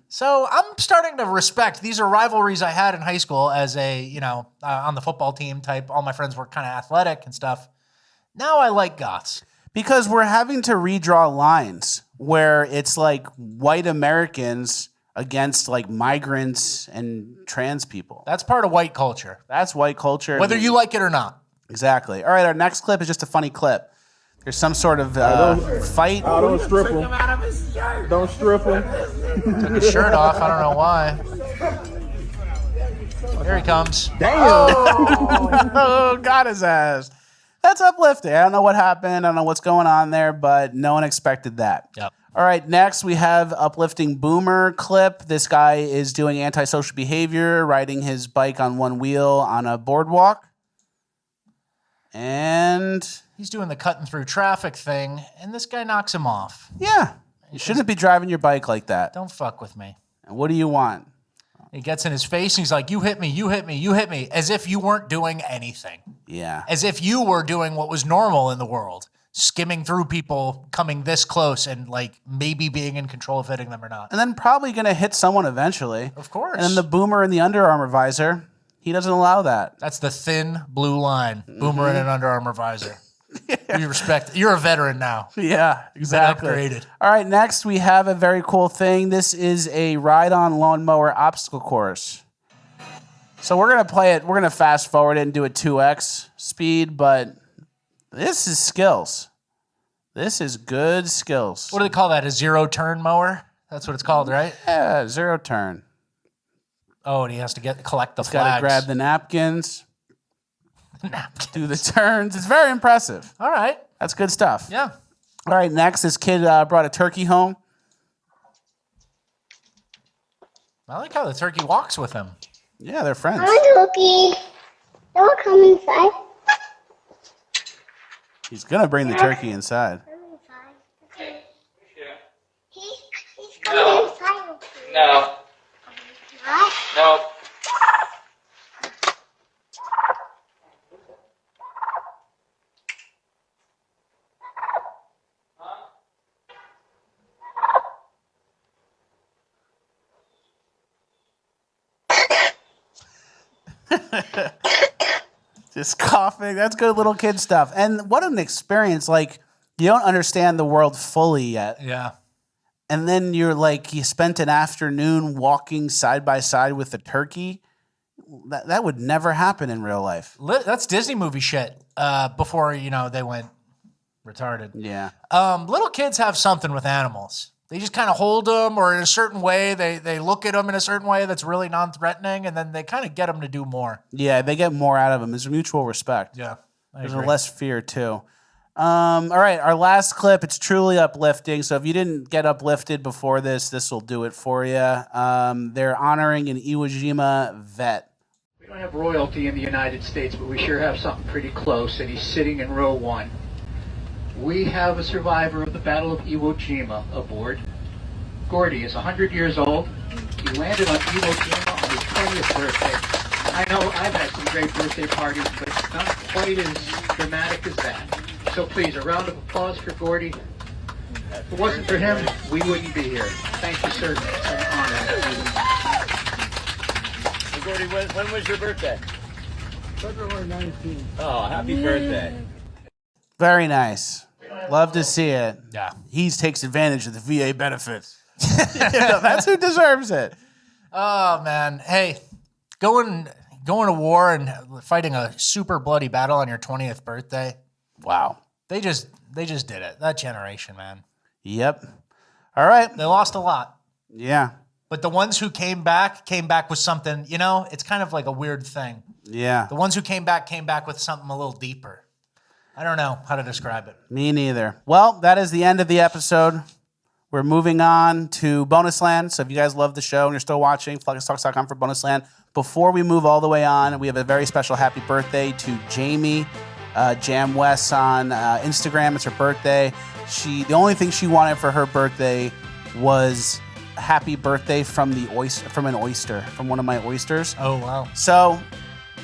So I'm starting to respect. These are rivalries I had in high school as a, you know, on the football team type. All my friends were kind of athletic and stuff. Now I like goths. Because we're having to redraw lines where it's like white Americans against like migrants and trans people. That's part of white culture. That's white culture. Whether you like it or not. Exactly. All right, our next clip is just a funny clip. There's some sort of fight. Oh, don't strip him. Don't strip him. Took his shirt off. I don't know why. Here he comes. Damn. Oh, got his ass. That's uplifting. I don't know what happened. I don't know what's going on there, but no one expected that. Yep. All right, next we have uplifting boomer clip. This guy is doing antisocial behavior, riding his bike on one wheel on a boardwalk. And he's doing the cutting through traffic thing, and this guy knocks him off. Yeah. You shouldn't be driving your bike like that. Don't fuck with me. And what do you want? He gets in his face, and he's like, you hit me, you hit me, you hit me, as if you weren't doing anything. Yeah. As if you were doing what was normal in the world, skimming through people, coming this close, and like maybe being in control of hitting them or not. And then probably going to hit someone eventually. Of course. And then the boomer in the Under Armour visor, he doesn't allow that. That's the thin blue line. Boomer in an Under Armour visor. We respect it. You're a veteran now. Yeah, exactly. Upgraded. All right, next we have a very cool thing. This is a ride-on lawnmower obstacle course. So we're going to play it. We're going to fast forward it and do a 2x speed, but this is skills. This is good skills. What do they call that? A zero-turn mower? That's what it's called, right? Yeah, zero turn. Oh, and he has to collect the He's flags. got to grab the napkins. Do the turns. It's very impressive. All right. That's good stuff. Yeah. All right, next, this kid brought a turkey home. I like how the turkey walks with him. Yeah, they're friends. Turkey. Don't come inside. He's going to bring the turkey inside. He's coming inside. No. What? No. Just coughing. That's good little kid stuff. And what an experience. Like, you don't understand the world fully yet. Yeah. And then you're like, you spent an afternoon walking side by side with a turkey. That would never happen in real life. That's Disney movie shit before, you know, they went retarded. Yeah. Little kids have something with animals. They just kind of hold them, or in a certain way, they look at them in a certain way that's really non-threatening, and then they kind of get them to do more. Yeah, they get more out of them. There's mutual respect. Yeah, There's less fear, too. All right, our last clip, it's truly uplifting. So if you didn't get uplifted before this will do it for you. They're honoring an Iwo Jima vet. We don't have royalty in the United States, but we sure have something pretty close, and he's sitting in row 1. We have a survivor of the Battle of Iwo Jima aboard. Gordy is 100 years old. He landed on Iwo Jima on his 20th birthday. I know I've had some great birthday parties, but not quite as dramatic as that. So please, a round of applause for Gordy. If it wasn't for him, we wouldn't be here. Thank you, sir. It's an honor. Hey, Gordy, when was your birthday? February 19th. Oh, happy birthday. Very nice. Love to see it. Yeah. He takes advantage of the VA benefits. That's who deserves it. Oh man, hey, going to war and fighting a super bloody battle on your 20th birthday. Wow. They just did it. That generation, man. Yep. All right. They lost a lot. Yeah. But the ones who came back with something, it's kind of like a weird thing. Yeah. The ones who came back with something a little deeper. I don't know how to describe it. Me neither. Well, that is the end of the episode. We're moving on to Bonus Land. So if you guys love the show and you're still watching, FluxTalks.com for Bonus Land. Before we move all the way on, we have a very special happy birthday to Jamie Jam West on Instagram. It's her birthday. The only thing she wanted for her birthday was happy birthday from an oyster, from one of my oysters. Oh, wow. So,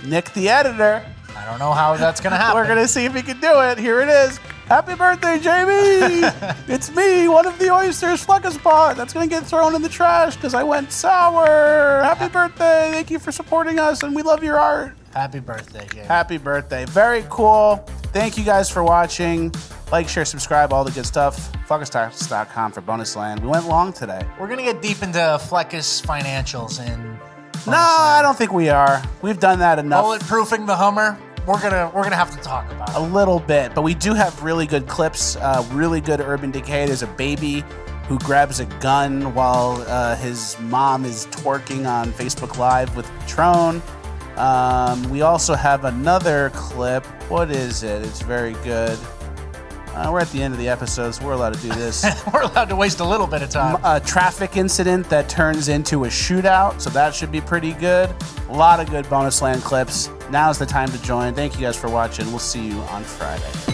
Nick the editor, I don't know how that's going to happen. We're going to see if he can do it. Here it is. Happy birthday, Jamie! It's me, one of the oysters, Fleckus Pot. That's going to get thrown in the trash because I went sour. Happy birthday. Thank you for supporting us, and we love your art. Happy birthday, Jamie. Happy birthday. Very cool. Thank you guys for watching. Like, share, subscribe, all the good stuff. FluxTalks.com for Bonus Land. We went long today. We're going to get deep into Fleckus financials and... No, I don't think we are. We've done that enough. Bulletproofing the Hummer. We're gonna have to talk about it a little bit, but we do have really good clips. Really good Urban Decay. There's a baby who grabs a gun while his mom is twerking on Facebook Live with Patron. We also have another clip. What is it? It's very good. We're at the end of the episode, so we're allowed to do this. We're allowed to waste a little bit of time. A traffic incident that turns into a shootout, so that should be pretty good. A lot of good Bonus Land clips. Now's the time to join. Thank you guys for watching. We'll see you on Friday.